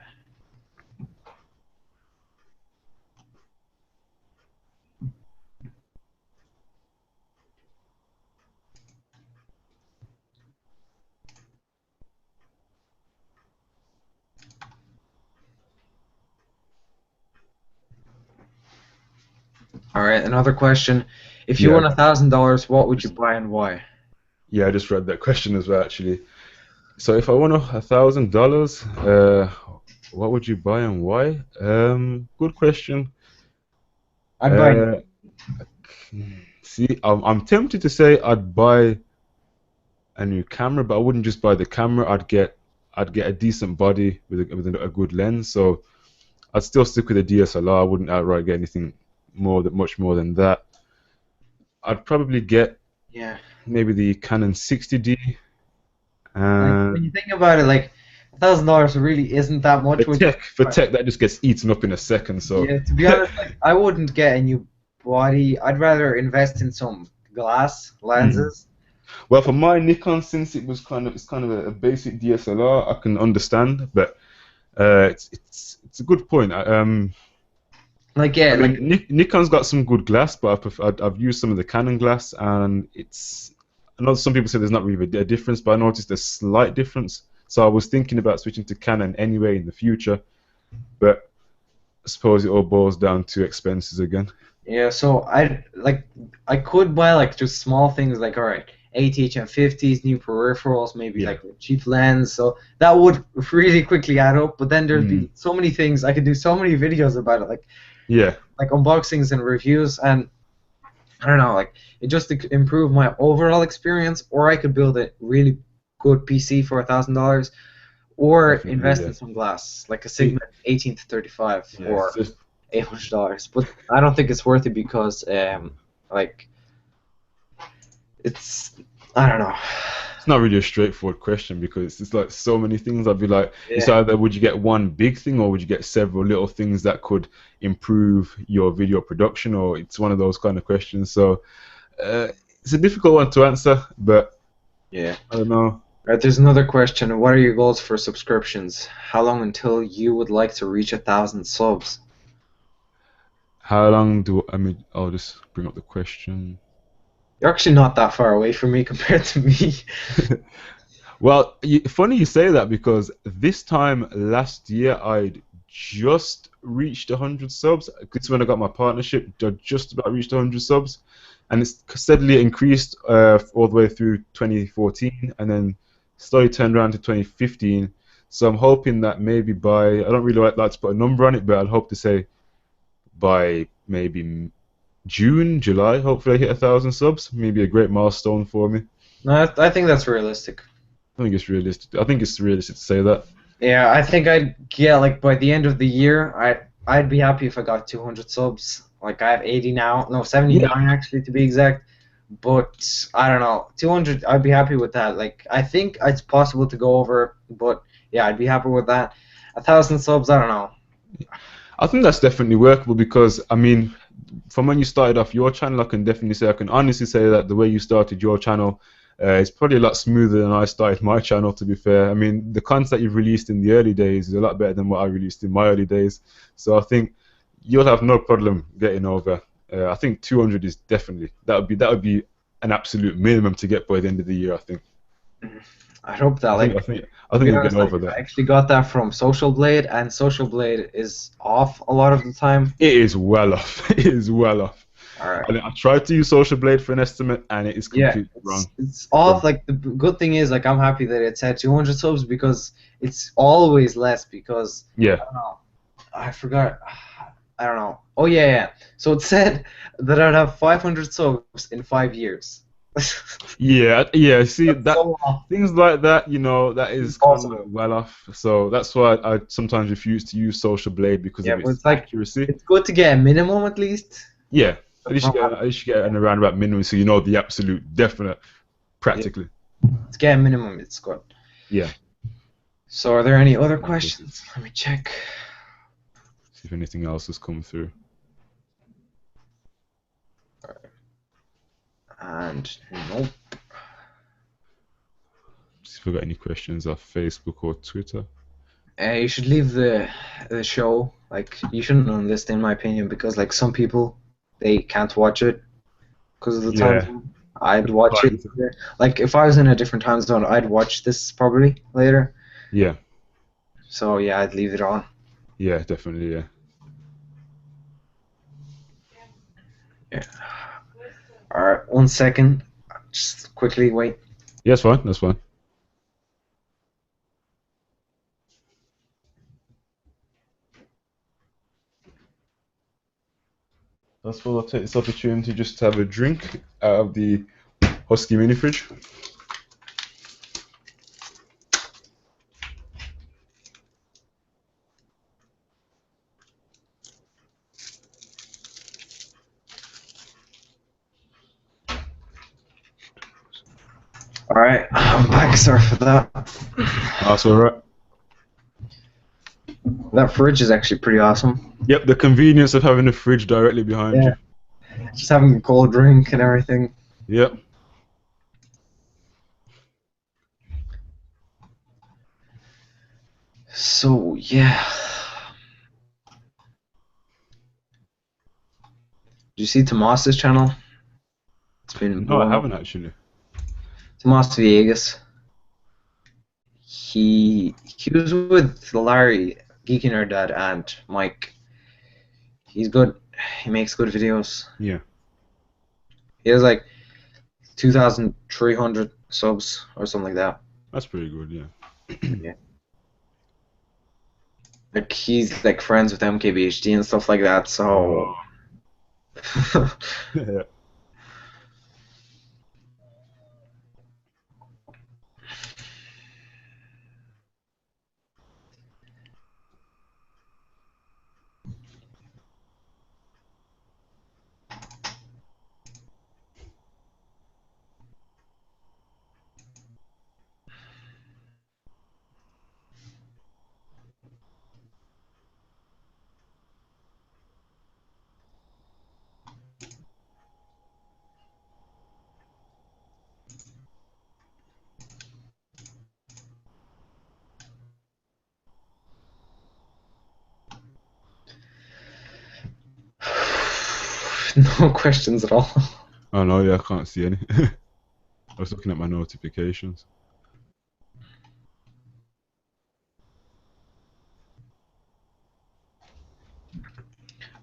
All right, another question. If you Yeah, won $1,000, what would you buy and why? yeah. I just read that question as well, actually. So if I won $1,000, what would you buy and why? Good question. I'd buy. Uh, See, I'm tempted to say I'd buy a new camera, but I wouldn't just buy the camera. I'd get a decent body with a good lens. So I'd still stick with a DSLR. I wouldn't outright get anything much more than that. I'd probably get Yeah. maybe the Canon 60D, Like when you and think about it, like $1,000 really isn't that much. Which, for tech that just gets eaten up in a second. So yeah, to be honest, like I wouldn't get a new body. I'd rather invest in some glass Mm. lenses. Well, for my Nikon, since it's kind of a basic DSLR, I can understand, but it's a good point. Like I yeah, like mean, Nikon's got some good glass, but I've used some of the Canon glass, and it's. I know some people say there's not really a difference, but I noticed a slight difference. So I was thinking about switching to Canon anyway in the future, but I suppose it all boils down to expenses again. yeah. So I could buy like just small things like all right, ATH and 50s, new peripherals, maybe Yeah. like a cheap lens. So that would really quickly add up. But then there'd Mm. be so many things I could do, so many videos about it, Yeah. like unboxings and reviews, and I don't know, like it just to improve my overall experience, or I could build a really good PC for $1,000, or Definitely. invest Yeah. in some glass, like a See, Sigma 18 to 35 yeah. It's for just $800. But I don't think it's worth it because like it's I don't know. it's not really a straightforward question because it's like so many things. I'd be like, it's Yeah. either would you get one big thing or would you get several little things that could improve your video production, or it's one of those kind of questions. So uh, it's a difficult one to answer, but Yeah. I don't know. Right, there's another question. What are your goals for subscriptions? How long until you would like to reach 1,000 subs? How long do I mean? I'll just bring up the question. You're actually not that far away from me compared to me. Well, funny you say that because this time last year I'd just reached 100 subs. It's when I got my partnership. I just about reached 100 subs, and it's steadily increased all the way through 2014, and then slowly turned around to 2015. So I'm hoping that maybe by I don't really like to put a number on it, but I'd hope to say by maybe June, July, hopefully I hit 1,000 subs. Maybe a great milestone for me. No, I think that's realistic. I think it's realistic. I think it's realistic to say that. Yeah, I think I'd get like by the end of the year, I'd be happy if I got 200 subs. Like I have 80 now, no Yeah, 79 actually to be exact. But I don't know, 200, I'd be happy with that. Like I think it's possible to go over, but yeah, I'd be happy with that. 1,000 subs, I don't know. I think that's definitely workable because I mean, from when you started off your channel, I can honestly say that the way you started your channel is probably a lot smoother than I started my channel. To be fair, I mean, the content you've released in the early days is a lot better than what I released in my early days. So I think you'll have no problem getting over. I think 200 is definitely that would be an absolute minimum to get by the end of the year. I think. I hope that like I to think be you'll get honest, like over that. I actually got that from Social Blade, and Social Blade is off a lot of the time. It is well off. It is well off. All right. I tried to use Social Blade for an estimate, and it is Yeah, completely wrong. it's off. So, Like good thing is like I'm happy that it said 200 subs because it's always less because yeah, I don't know. I forgot. I don't know. Oh yeah, yeah. So it said that I'd have 500 subs in 5 years. yeah. See That's that so off. things like that, that is kind of Impossible. well off. So that's why I sometimes refuse to use Social Blade because Yeah, of but its it's like accuracy. it's good to get a minimum at least. Yeah, I'm happy. at least you get an around about minimum, so you know the absolute definite, Yeah, practically. to get a minimum, it's good. Yeah. So are there any other questions? Let me check. See if anything else has come through. And nope. See if I've got any questions off Facebook or Twitter. You should leave the show. Like you shouldn't own this, in my opinion, because like some people they can't watch it because of the time Yeah. zone. I'd watch it. Like if I was in a different time zone, I'd watch this probably later. Yeah. So yeah, I'd leave it on. Yeah, definitely. Yeah. Yeah. All right, 1 second. Just quickly wait. Yeah, that's fine. That's fine. That's all. I'll take this opportunity just to have a drink out of the Husky mini fridge. Alright, I'm back. Sorry for that. That's all right. That fridge is actually pretty awesome. Yep, the convenience of having a fridge directly behind Yeah. you. Just having a cold drink and everything. Yep. So, yeah. Did you see Tomas's channel? It's been No, I blowing up. haven't actually. Tomas Villegas. He was with Larry, Geeky Nerd Dad, and Mike. He's good. He makes good videos. Yeah. He has like 2,300 subs or something like that. That's pretty good, yeah. Yeah. Like he's like friends with MKBHD and stuff like that. So. Yeah. No questions at all. Oh no, yeah, I can't see any. I was looking at my notifications.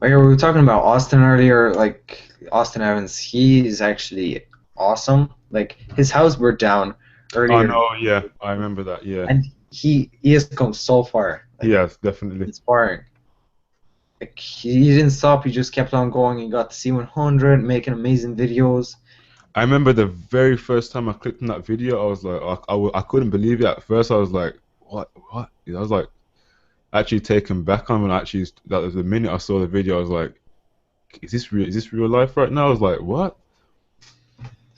Like we were talking about Austin earlier, like Austin Evans, he is actually awesome. Like his house burnt down Oh earlier, no, yeah, I remember that, yeah. and he has come so far. Like, Yes, definitely. inspiring. Like he didn't stop. He just kept on going. He got to C100, making amazing videos. I remember the very first time I clicked on that video, I was like, I couldn't believe it. At first, I was like, what? I was like, actually taken back on when I actually, that was the minute I saw the video, I was like, is this real? Is this real life right now? I was like, what?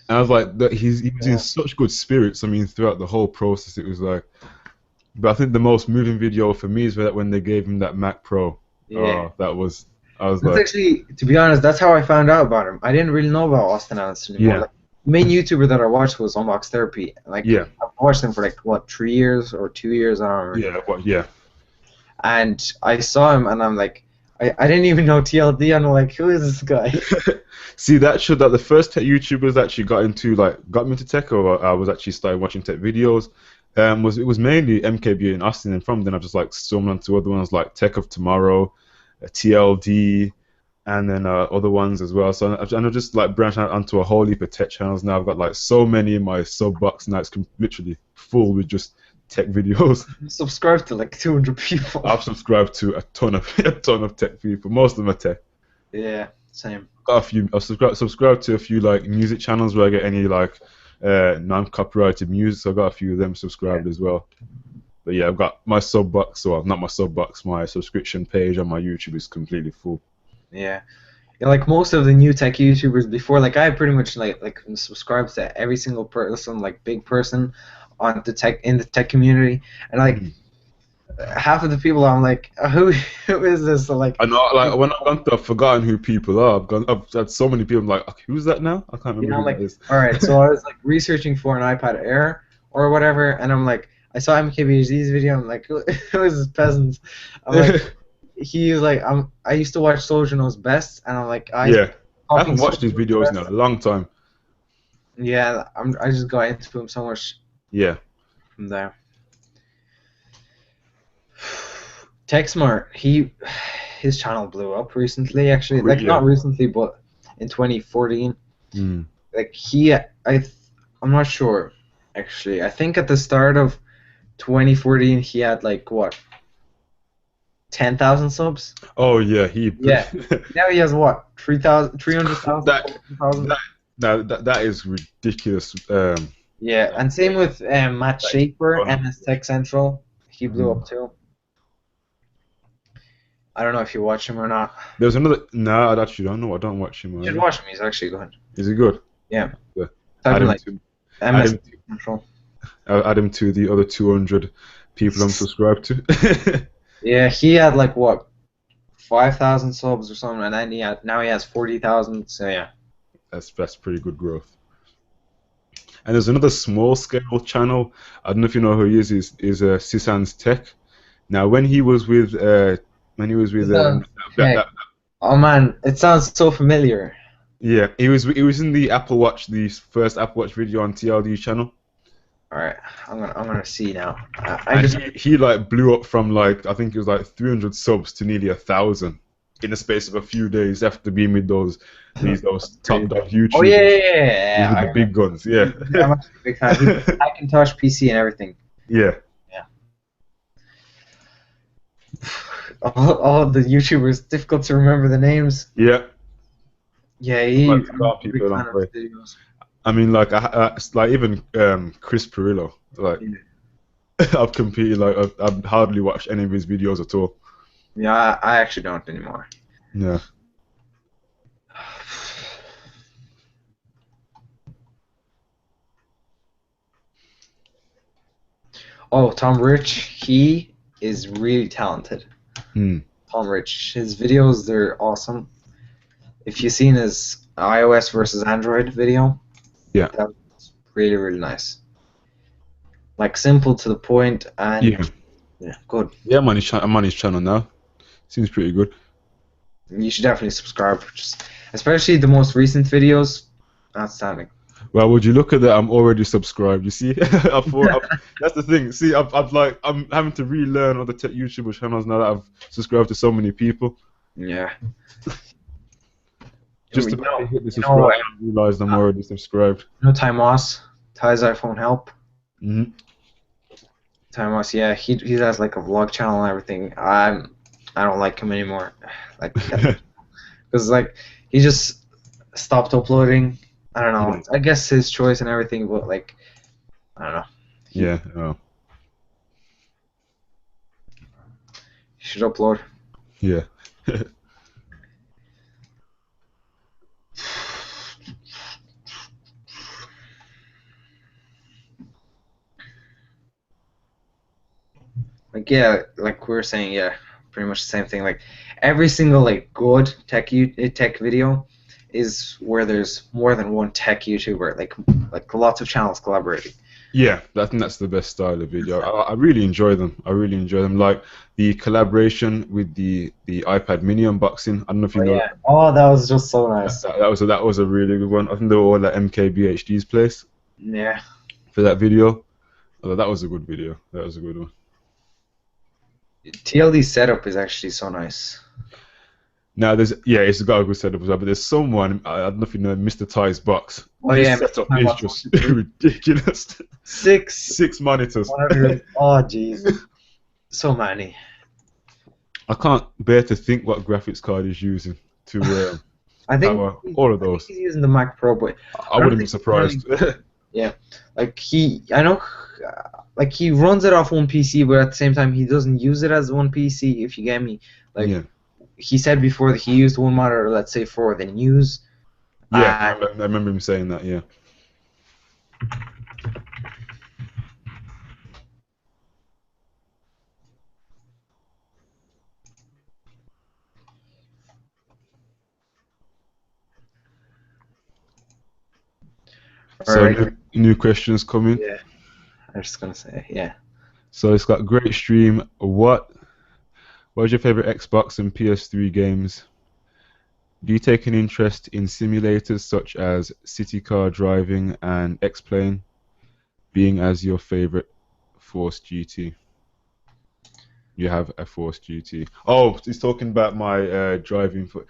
And I was like, he was in Yeah. such good spirits. I mean, throughout the whole process, it was like. But I think the most moving video for me is that when they gave him that Mac Pro. Yeah. That was. I was That's like, actually, to be honest, that's how I found out about him. I didn't really know about Austin Evans anymore. yeah, Like, the main YouTuber that I watched was Unbox Therapy. Like, yeah, I've watched him for like what, 3 years or 2 years, I don't remember. yeah, yeah. And I saw him, and I'm like, I didn't even know TLD, and I'm like, who is this guy? See, that showed that the first tech YouTubers actually got me into tech, or I was actually started watching tech videos. It was mainly MKB and Austin, and from then I've just like stumbled onto other ones like Tech of Tomorrow, TLD, and then other ones as well. So I'm just like branching out onto a whole heap of tech channels now. I've got like so many in my sub box now. It's literally full with just tech videos. Subscribe to like 200 people. I've subscribed to a ton of tech people. Most of them are tech. Yeah, same. Got a few. I've subscribed to a few like music channels where I get any like non-copyrighted music. So I got a few of them subscribed as well. But yeah, I've got my sub box, well, not my sub box, my subscription page on my YouTube is completely full. Yeah. Yeah, like most of the new tech YouTubers before, like I pretty much like subscribed to every single person, like big person on the tech in the tech community, and like half of the people I'm like, who is this? So, like, I know, like when I've gone to, I've forgotten who people are. I've had so many people. I'm like, okay, who's that now? I can't you remember know, who that like, is. all right, so I was like researching for an iPad Air or whatever, and I'm like, I saw MKBHD's video. I'm like, who is this peasant? I'm like, he's like, I used to watch Soldier Knows Best, and I'm like, Yeah, I talking haven't watched these Soldier Knows videos in Best. a long time. Yeah, I just got into him so much Yeah, from there. TechSmart, his channel blew up recently. Actually, like yeah. not recently, but in 2014. Mm. Like I'm not sure. Actually, I think at the start of 2014 he had like what 10,000 subs. Oh yeah, Yeah. Now he has what 3,000, 300,000, that 400,000. that is ridiculous. Yeah, and same with Matt That is Shaper, fun. MS Tech Central. He blew up too. I don't know if you watch him or not. There's another. No, I actually don't know. I don't watch him You should either. watch him. He's actually good. Is he good? Yeah. Yeah. Type Add in him like to. Add MS him, control. add him to the other 200 people I'm subscribed to. Yeah, he had like what 5,000 subs or something, and then now he has 40,000. So yeah. That's pretty good growth. And there's another small scale channel. I don't know if you know who he is Sisan's Tech. Now when he was with that, Heck. that Oh man, it sounds so familiar. yeah, he was in the Apple Watch, the first Apple Watch video on TLD channel. All right, I'm gonna see now. I And just he like blew up from like I think it was like 300 subs to nearly 1,000 in the space of a few days after being with those top dog Oh yeah, YouTubers. yeah, yeah, He's yeah. with the big guns, yeah. I'm actually a big fan. He Macintosh PC and everything. Yeah. Yeah. All of the YouTubers, difficult to remember the names. Yeah. Yeah, A I'm lot of a big people fan don't of his play. videos. I mean, it's like even Chris Perillo, like Yeah, I've competed, like I've hardly watched any of his videos at all. yeah, I actually don't anymore. Yeah. Oh, Tom Rich, he is really talented. Hmm. Tom Rich, his videos, they're awesome. If you've seen his iOS versus Android video, Yeah. that was really, really nice. Like simple to the point and Yeah. yeah, good. Yeah, I'm on his channel now. Seems pretty good. You should definitely subscribe. Especially the most recent videos, outstanding. Well, would you look at that? I'm already subscribed. You see, that's the thing. See, I'm having to relearn other tech YouTuber channels now that I've subscribed to so many people. Yeah. Just You to know, hit the you know, subscribe, I realized I'm already subscribed. Ty Moss, Ty's iPhone Help. Hmm. Ty Moss, yeah, he has like a vlog channel and everything. I don't like him anymore, like because like he just stopped uploading. I don't know. Yeah. I guess his choice and everything, but like I don't know. Yeah. Oh. He should upload. Yeah. Like yeah, like we were saying, yeah, pretty much the same thing. Like every single like good tech video is where there's more than one tech YouTuber. Like lots of channels collaborating. Yeah, I think that's the best style of video. I really enjoy them. I really enjoy them. Like the collaboration with the iPad Mini unboxing. I don't know if you Oh know. yeah. Oh, that was just so nice. That was a really good one. I think they were all at MKBHD's place Yeah. for that video. Although that was a good video. That was a good one. TLD's setup is actually so nice. Now it's got a good setup as well. But there's someone I don't know if you know Mr. Ty's box. Oh His yeah. setup Mr. is Ty's just box. ridiculous. Six. 6 monitors. Oh jeez. So many. I can't bear to think what graphics card he's using to I think power all of those. he's using the Mac Pro, but I wouldn't be surprised. yeah, like I know, like he runs it off one PC, but at the same time he doesn't use it as one PC. If you get me, like Yeah. he said before that he used one monitor, let's say for the news. Yeah, I remember him saying that. Yeah. So Alright. new questions coming. Yeah, I was just gonna say yeah. So it's got great stream. What is your favorite Xbox and PS3 games? Do you take an interest in simulators such as city car driving and X-Plane, being as your favorite Force GT? You have a Force GT. Oh, he's talking about my driving for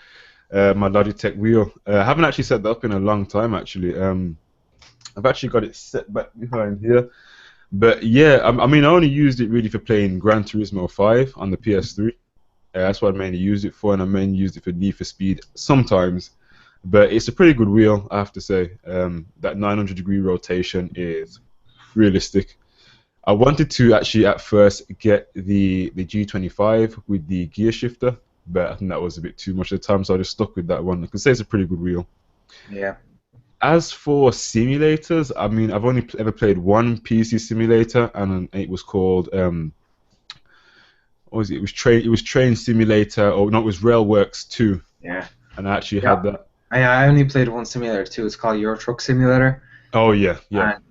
my Logitech wheel. I haven't actually set that up in a long time actually. I've actually got it set back behind here. But yeah, I mean, I only used it really for playing Gran Turismo 5 on the PS3. That's what I mainly used it for, and I mainly used it for Need for Speed sometimes. But it's a pretty good wheel, I have to say. That 900-degree rotation is realistic. I wanted to actually at first get the G25 with the gear shifter, but I think that was a bit too much at the time, so I just stuck with that one. I can say it's a pretty good wheel. Yeah. As for simulators, I mean, I've only ever played one PC simulator, and it was called what was it? It was Train Simulator, or no, it was Railworks 2, Yeah. and I actually Yeah. had that. I only played one simulator too. It's called Euro Truck Simulator, Oh yeah, yeah, and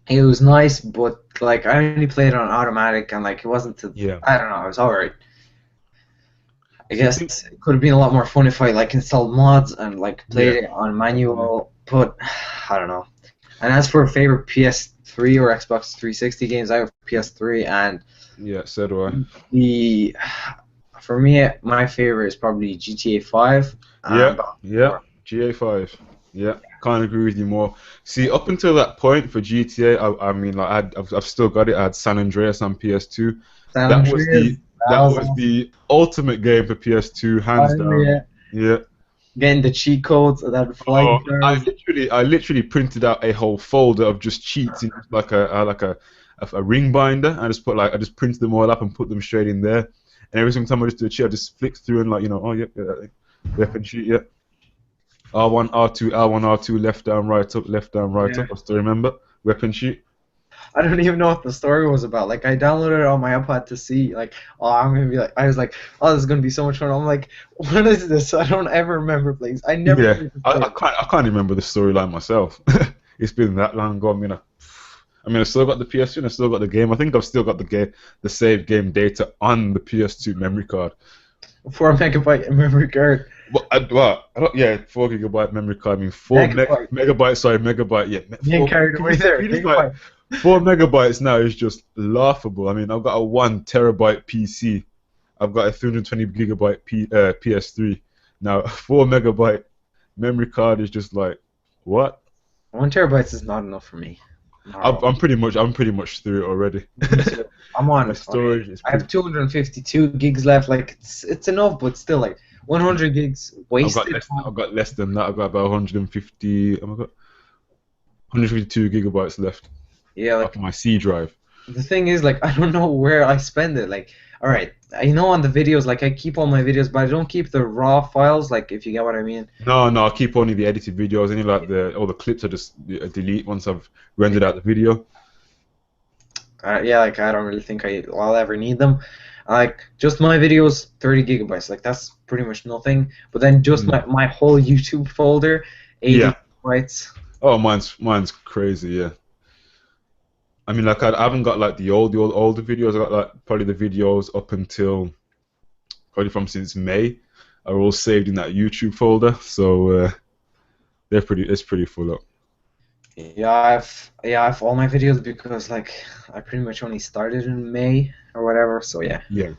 it was nice, but like I only played it on automatic, and like it wasn't to. yeah. I don't know. It was alright. I See, I think guess it could have been a lot more fun if I like installed mods and like played yeah, it on definitely. manual, but I don't know. And as for favorite PS3 or Xbox 360 games, I have PS3, and Yeah, so do I. the for me my favorite is probably GTA 5 Yeah, and Battlefield yeah. 4. GA 5. Yeah, can't agree with you more. See, up until that point for GTA, I mean, like, I've still got it. I had San Andreas on PS2. San That was Andreas, that that was was awesome. the ultimate game for PS2, hands Oh down. yeah, Yeah. getting the cheat codes that Oh, flying cars. I literally printed out a whole folder of just cheats in like a ring binder. I just printed them all up and put them straight in there. And every single time I just do a cheat, I just flick through and like oh yeah, weapon cheat, yeah. R1, R2, L1, R2, left down, right up, left down, right Yeah. up. I still remember weapon sheet. I don't even know what the story was about. Like I downloaded it on my iPad to see like, oh, I'm gonna be like, I was like, oh, this is gonna be so much fun. I'm like, what is this? I don't ever remember things. I never Yeah, played this game. I can't remember the storyline myself. It's been that long ago. I mean, I still got the PS2 and I still got the game. I think I've still got the save game data on the PS2 memory card. 4 MB memory card. I don't, yeah, 4 GB memory card. I mean, Megabyte. megabyte. Sorry, megabyte. Yeah, Getting four. carried away there. Can you just like Gigabyte. 4 MB now is just laughable. I mean, I've got a 1 TB PC. I've got a 320 GB PS3. Now, 4 MB memory card is just like what? 1 TB is not enough for me. Not at all. I'm pretty much through it already. Me too. I'm on My 20. storage is I have pretty. 252 gigs left. Like it's enough, but still like 100 gigs wasted. I've got less than that. I've got about 150. Oh my god, 152 GB left Yeah, of like my C drive. the thing is, like I don't know where I spend it. Like, all right, I know on the videos, like I keep all my videos, but I don't keep the raw files. Like, if you get what I mean. No, I keep only the edited videos. Any like all the clips I just delete once I've rendered out the video. Yeah, like I don't really think I'll ever need them. Like just my videos, 30 gigabytes. Like that's pretty much nothing. But then just Mm. my whole YouTube folder, 80 Yeah. gigabytes. Oh, mine's crazy. Yeah. I mean, like I haven't got like older videos. I got like probably the videos up until probably from since May are all saved in that YouTube folder. So it's pretty full up. Yeah, I've all my videos because like I pretty much only started in May or whatever. So yeah. Yeah.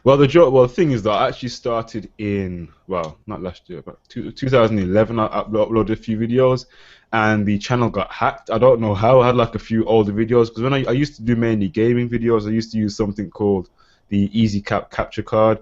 Well, the thing is that I actually started in not last year, but 2011. I uploaded a few videos, and the channel got hacked. I don't know how. I had like a few older videos because when I used to do mainly gaming videos, I used to use something called the capture card,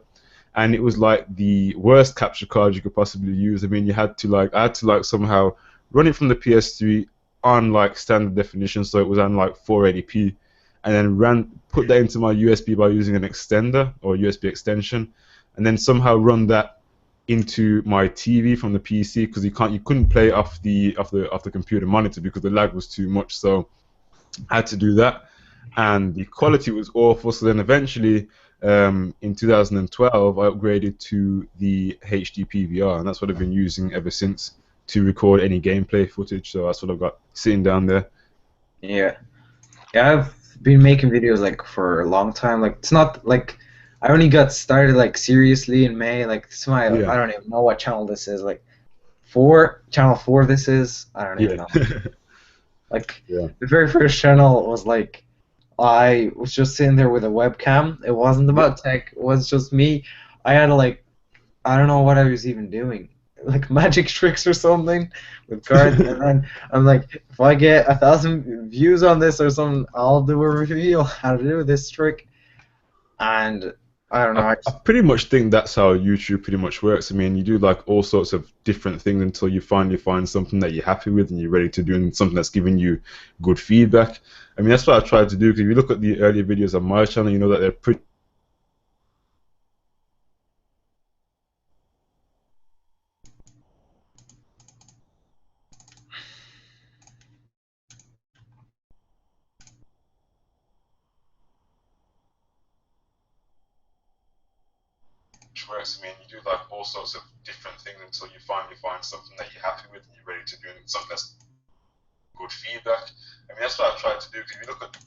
and it was like the worst capture card you could possibly use. I mean, I had to like somehow run it from the PS3 on like standard definition, so it was on like 480p, and then put that into my USB by using an extender or USB extension, and then somehow run that into my TV from the PC because you couldn't play it off the computer monitor because the lag was too much. So I had to do that, and the quality was awful. So then eventually, in 2012, I upgraded to the HD PVR, and that's what I've been using ever since to record any gameplay footage. So that's what I've got sitting down there. Yeah. Yeah, I've been making videos like for a long time. Like it's not like I only got started like seriously in May. Like it's my Yeah, I don't even know what channel this is. Like channel four this is. I don't even yeah, know. Like yeah, the very first channel was like I was just sitting there with a webcam. It wasn't yeah. about tech. It was just me. I had to like I don't know what I was even doing. Like magic tricks or something with cards, and then I'm like, if I get 1,000 views on this or something, I'll do a review how to do this trick. And I don't know. I pretty much think that's how YouTube pretty much works. I mean, you do like all sorts of different things until you finally find something that you're happy with and you're ready to do, and something that's giving you good feedback. I mean, that's what I tried to do. Because if you look at the earlier videos on my channel, you know that they're pretty much works. I mean, you do like all sorts of different things until you finally find something that you're happy with and you're ready to do it, something that's good feedback. I mean, that's what I've tried to do. Because if you look at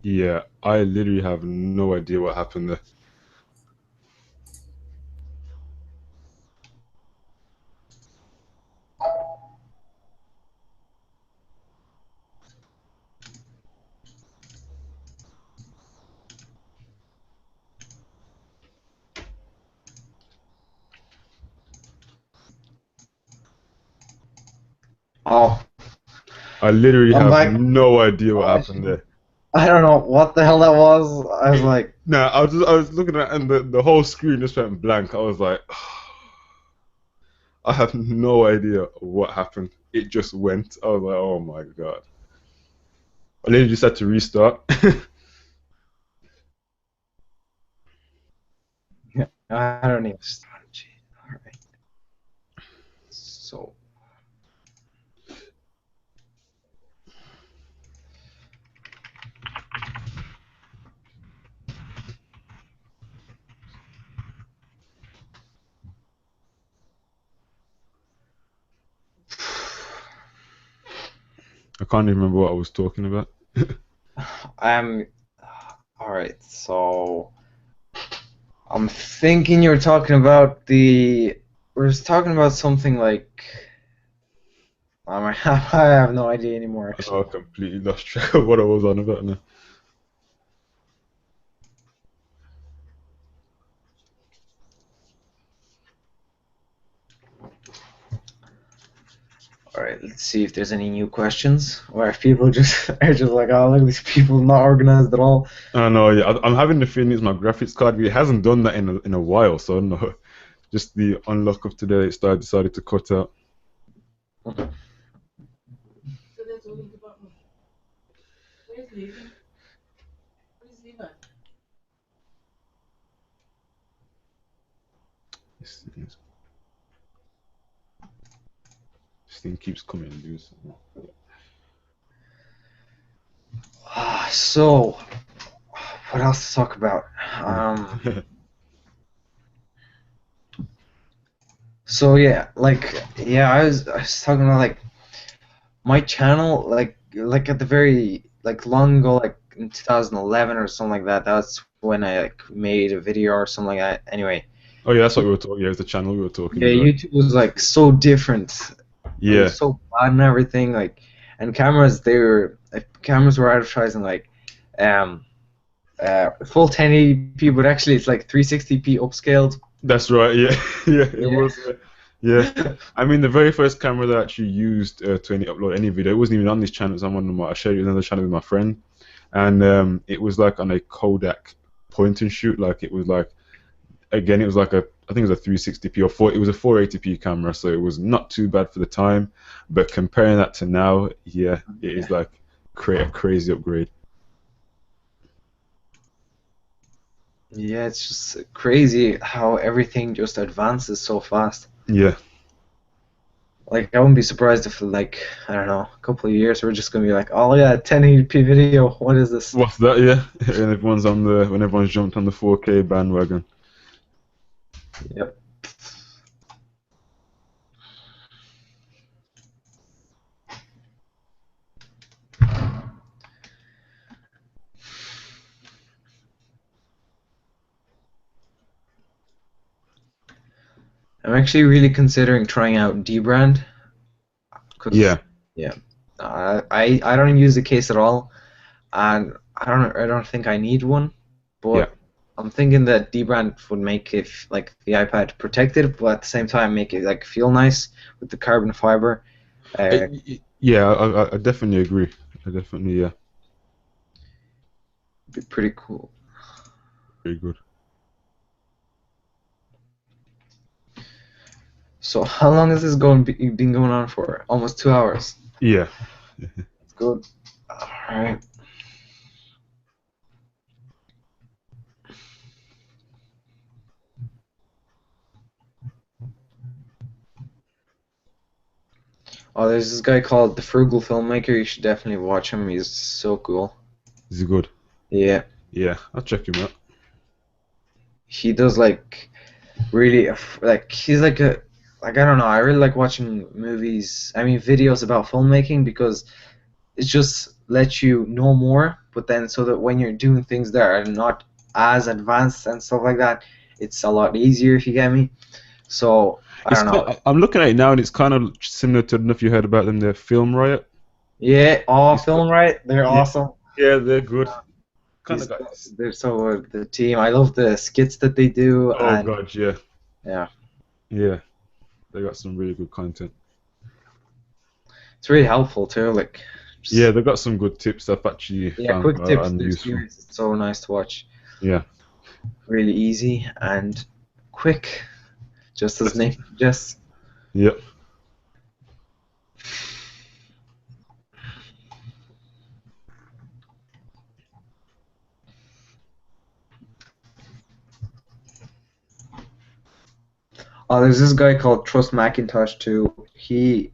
yeah, I literally have no idea what happened there. Oh, I literally I'm have back. no idea what Oh, happened there. I don't know what the hell that was. I was like, No, I was looking at it and the whole screen just went blank. I was like, I have no idea what happened. It just went. I was like, oh my god. I literally just had to restart. I don't even start. All right. So. I can't even remember what I was talking about. Um. All right. So I'm thinking you're talking about the. We're just talking about something like. I have no idea anymore. I know Actually. I completely lost track of what I was on about now. All right. Let's see if there's any new questions, or if people just are just like, oh, look, these people not organized at all. I know, yeah. I'm having the feeling it's my graphics card. It hasn't done that in a while, so I don't know. Just the unlock of today, it decided to cut out. This thing keeps coming loose. So, what else to talk about? So yeah, I was talking about like my channel, like at the very like long ago, like in 2011 or something like that. That's when I like made a video or something like that. Anyway, Oh yeah, that's what we were talking. Yeah, it's the channel we were talking yeah, about. YouTube was like so different. It Yeah, was so bad and everything. Like, and cameras were advertising like um full 1080p, but actually it's like 360p upscaled. that's right. Yeah, yeah, it Yeah. was. Yeah, I mean the very first camera that I actually used to any upload any video, it wasn't even on this channel. It was on one of my. I shared it with another channel with my friend, and it was like on a Kodak point and shoot. Like it was like again, it was like I think it was a 360p or it was a 480p camera, so it was not too bad for the time. But comparing that to now, yeah, it is like a crazy upgrade. Yeah, it's just crazy how everything just advances so fast. Yeah. Like, I wouldn't be surprised if, like, I don't know, a couple of years we're just gonna be like, oh yeah, 1080p video, what is this? What's that? Yeah, and when everyone's jumped on the 4K bandwagon. Yep. I'm actually really considering trying out dbrand, because Yeah, yeah, I don't use the case at all, and I don't think I need one, yeah. but I'm thinking that dbrand would make it like the iPad protected, but at the same time make it like feel nice with the carbon fiber. Yeah, I definitely agree. I definitely, yeah, Be pretty cool. very good. So how long has this been going on for? Almost 2 hours. Yeah. That's good. All right. Oh, there's this guy called the Frugal Filmmaker. You should definitely watch him. He's so cool. Is it good? Yeah, Yeah, I'll check him out. he does like really like he's like a like I don't know. I really like watching movies. I mean videos about filmmaking because it just lets you know more. But then so that when you're doing things that are not as advanced and stuff like that, it's a lot easier if you get me. So I don't know. I'm looking at it now, and it's kind of similar to. I don't know if you heard about them. They're Film Riot. Yeah, all It's got, film right. They're yeah, awesome. yeah, they're good. Kind of These, got this. they're so good. The team. I love the skits that they do, Oh and God, yeah, yeah, yeah. They got some really good content. it's really helpful too. Like, Yeah, just, they got some good tips I've actually yeah, found quick tips. and Their useful. series is so nice to watch. Yeah, Really easy and quick, just as that's Nick suggests. Yep. Oh, there's this guy called Trust Macintosh too. He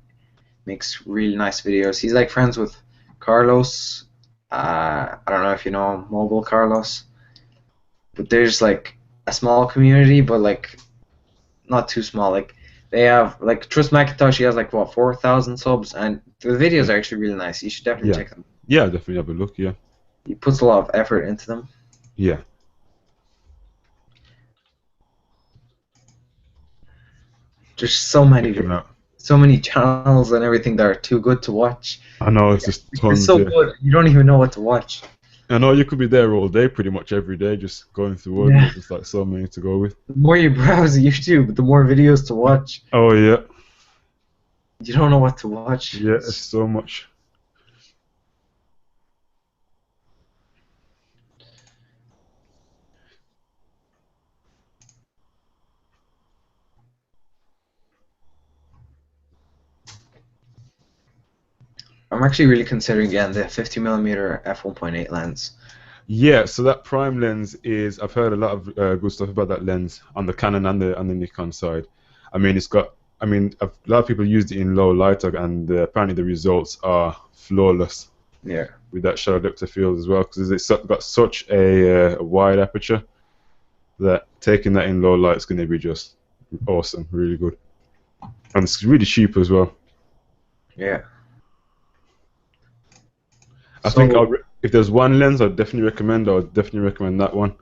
makes really nice videos. He's like friends with Carlos. I don't know if you know him, Mobile Carlos. But there's like a small community, but like not too small. Like they have like Trust Macintosh. He has like what 4,000 subs, and the videos are actually really nice. You should definitely Yeah. check them. Yeah, definitely have a look. Yeah. He puts a lot of effort into them. Yeah. There's so Check many, him out. so many channels and everything that are too good to watch. I know it's Yeah, just they're tons. so Yeah. good, you don't even know what to watch. I know you could be there all day, pretty much every day, just going through all of them. Yeah. There's just like so many to go with. The more you browse YouTube, the more videos to watch. Oh yeah. You don't know what to watch. Yeah, it's so much. I'm actually really considering getting the 50mm f1.8 lens. Yeah, so that prime lens is, I've heard a lot of good stuff about that lens on the Canon and the Nikon side. I mean, it's got, I mean, a lot of people used it in low light, and apparently the results are flawless Yeah. with that shallow depth of field as well, because it's got such a wide aperture that taking that in low light is going to be just awesome, really good. And it's really cheap as well. Yeah. I So, think if there's one lens I'd definitely recommend that one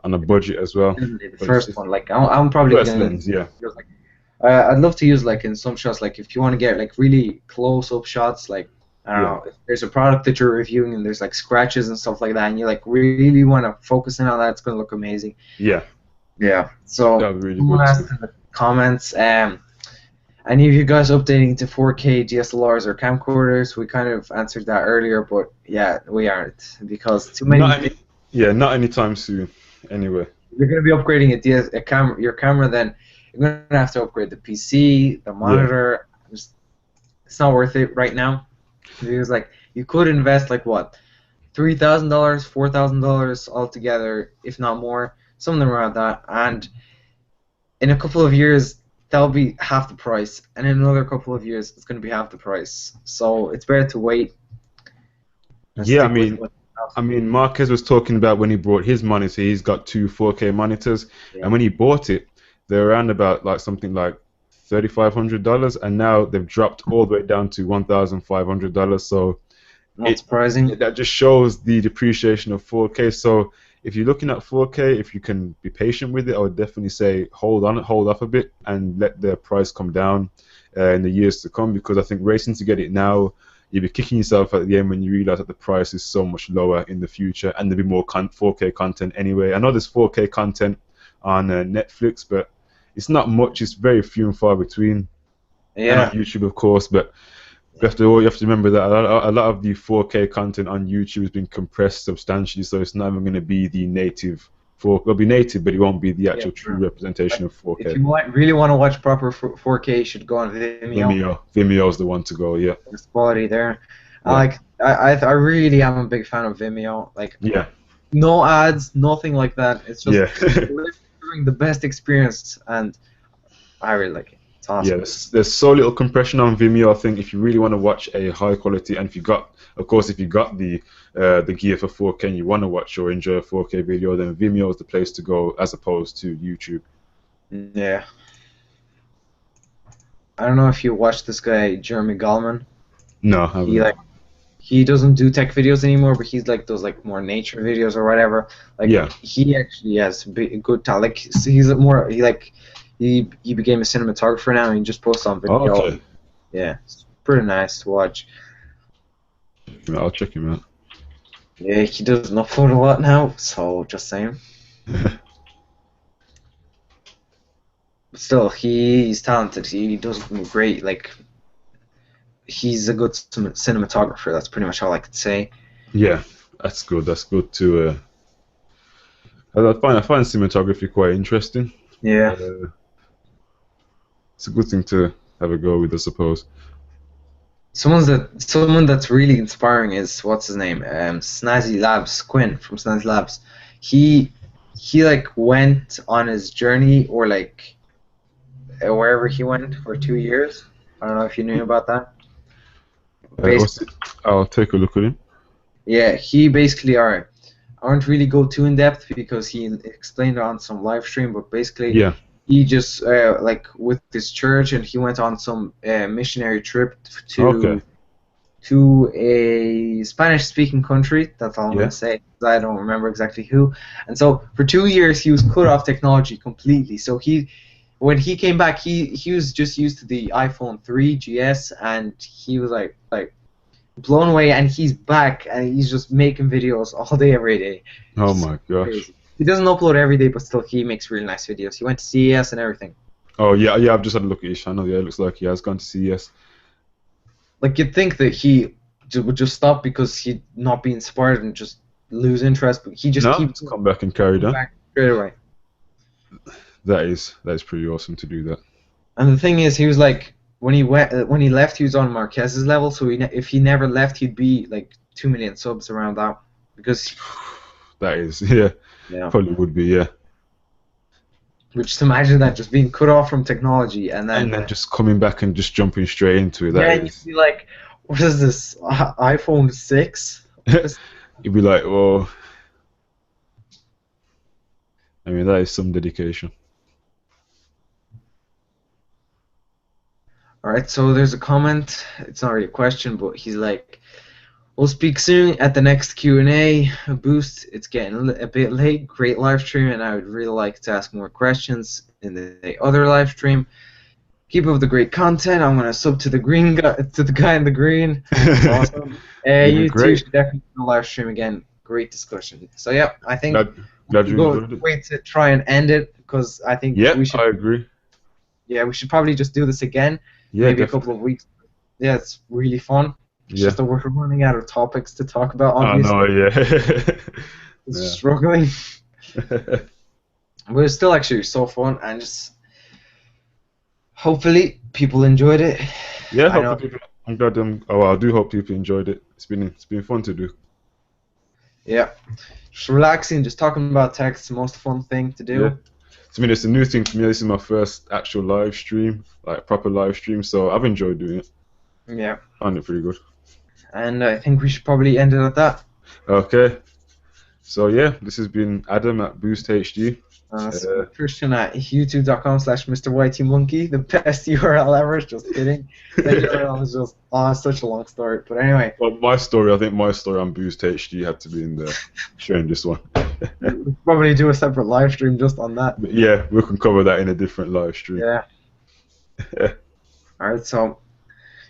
on a budget as well. definitely the But first it's one, like I'm probably first gonna lens, yeah. use, like, I'd love to use like in some shots, like if you want to get like really close up shots, like I don't Yeah. know, if there's a product that you're reviewing and there's like scratches and stuff like that, and you like really want to focus in on that, it's gonna look amazing. Yeah, Yeah. So that would be really someone good asked too. in the comments, any of you guys updating to 4K DSLRs or camcorders? We kind of answered that earlier, but yeah, we aren't because too many. Not anytime soon. Anyway. You're going to be upgrading your camera, then you're going to have to upgrade the PC, the Yeah. monitor. It's not worth it right now because like you could invest like what, $3,000, $4,000 altogether, if not more, something around that, and in a couple of years that'll be half the price, and in another couple of years it's going to be half the price. So it's better to wait and Yeah, stick with what you have. I mean, Marquez was talking about when he brought his monitor, he's got two 4K monitors, Yeah. and when he bought it, they were around about like something like $3,500, and now they've dropped all the way down to $1,500. So Not surprising. that just shows the depreciation of 4K. So if you're looking at 4K, if you can be patient with it, I would definitely say hold off a bit, and let the price come down in the years to come, because I think racing to get it now, you'll be kicking yourself at the end when you realize that the price is so much lower in the future, and there'll be more 4K content anyway. I know there's 4K content on Netflix, but it's not much. It's very few and far between. And Yeah. on YouTube, of course, but you have to remember that a lot of the 4K content on YouTube has been compressed substantially, so it's not even going to be the native. It'll be native, but it won't be the actual true representation of 4K. If you really want to watch proper 4K, you should go on Vimeo. Vimeo's the one to go. Yeah. There's quality there. Yeah. I really am a big fan of Vimeo. Like, Yeah. no ads, nothing like that. It's just Yeah. delivering the best experience, and I really like it. It's awesome. Yeah, there's so little compression on Vimeo. I think if you really want to watch a high quality, and if you got the gear for 4K and you want to watch or enjoy a 4K video, then Vimeo is the place to go as opposed to YouTube. Yeah. I don't know if you watch this guy Jeremy Gallman. No, I haven't. He doesn't do tech videos anymore, but he's like does like more nature videos or whatever. Like, Yeah. he actually has good talent. Like, he's more he became a cinematographer now, and he just posts on video. Oh, okay. Yeah, it's pretty nice to watch. I'll check him out. Yeah, he doesn't upload a lot now, so just saying. But still, he's talented. He does great. Like, he's a good cinematographer. That's pretty much all I could say. Yeah, that's good. That's good to. I find cinematography quite interesting. Yeah. It's a good thing to have a go with, I suppose. Someone that's really inspiring is what's his name? Snazzy Labs, Quinn from Snazzy Labs. He like went on his journey, or like wherever he went for 2 years. I don't know if you knew about that. What's it? I'll take a look at him. Yeah, he basically, alright. I won't really go too in depth because he explained it on some live stream, but basically Yeah. he just like with his church, and he went on some missionary trip Okay. to a Spanish-speaking country. That's all I'm Yeah. gonna say. I don't remember exactly who. And so for 2 years he was cut off technology completely. So when he came back, he was just used to the iPhone 3 GS, and he was like blown away. And he's back, and he's just making videos all day, every day. Oh Just my gosh. crazy. He doesn't upload every day, but still he makes really nice videos. He went to CES and everything. Oh yeah, yeah. I've just had a look at his channel. Yeah, it looks like he has gone to CES. Like, you'd think that he would just stop because he'd not be inspired and just lose interest, but he just No, keeps it's come back and carried on. back straight away. That is pretty awesome to do that. And the thing is, he was like, when he left, he was on Marquez's level. So if he never left, he'd be like 2 million subs around that, because That is, yeah, yeah. probably would be, yeah. But just imagine that, just being cut off from technology, and then Just coming back and just jumping straight into it. yeah, That you'd is. be like, what is this, iPhone 6? You'd be like, oh. I mean, that is some dedication. Alright, so there's a comment. It's not really a question, but he's like, we'll speak soon at the next Q&A. Boost, it's getting a bit late. Great live stream, and I would really like to ask more questions in the other live stream. Keep up the great content. I'm gonna sub to the guy in the green. Awesome. You two should definitely do a live stream again. Great discussion. So yeah, I think glad you enjoyed it. wait to try and end it, because I think we should. I agree. Yeah, we should probably just do this again. Yeah, maybe a couple of weeks. Yeah, it's really fun. It's just that we're running out of topics to talk about, obviously. I know, yeah. It's struggling. But it's still actually so fun, and just hopefully people enjoyed it. Yeah, I'm glad. I do hope people enjoyed it. It's been fun to do. Yeah, just relaxing, just talking about tech. It's the most fun thing to do. Yeah. I mean, it's a new thing for me. This is my first actual live stream, like proper live stream. So I've enjoyed doing it. Yeah. I found it pretty good. And I think we should probably end it at that. Okay. So yeah, this has been Adam at Boost HD. Christian at youtube.com/MrYTMonkey, the best URL ever. Just kidding. That URL is just such a long story. But anyway. Well, I think my story on Boost HD had to be in there. Sharing this one. We'll probably do a separate live stream just on that. But yeah, we can cover that in a different live stream. Yeah. Alright, so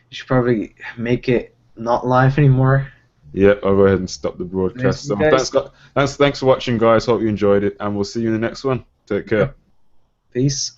you should probably make it not live anymore. Yeah, I'll go ahead and stop the broadcast. So thanks for watching, guys. Hope you enjoyed it, and we'll see you in the next one. Take care. Peace.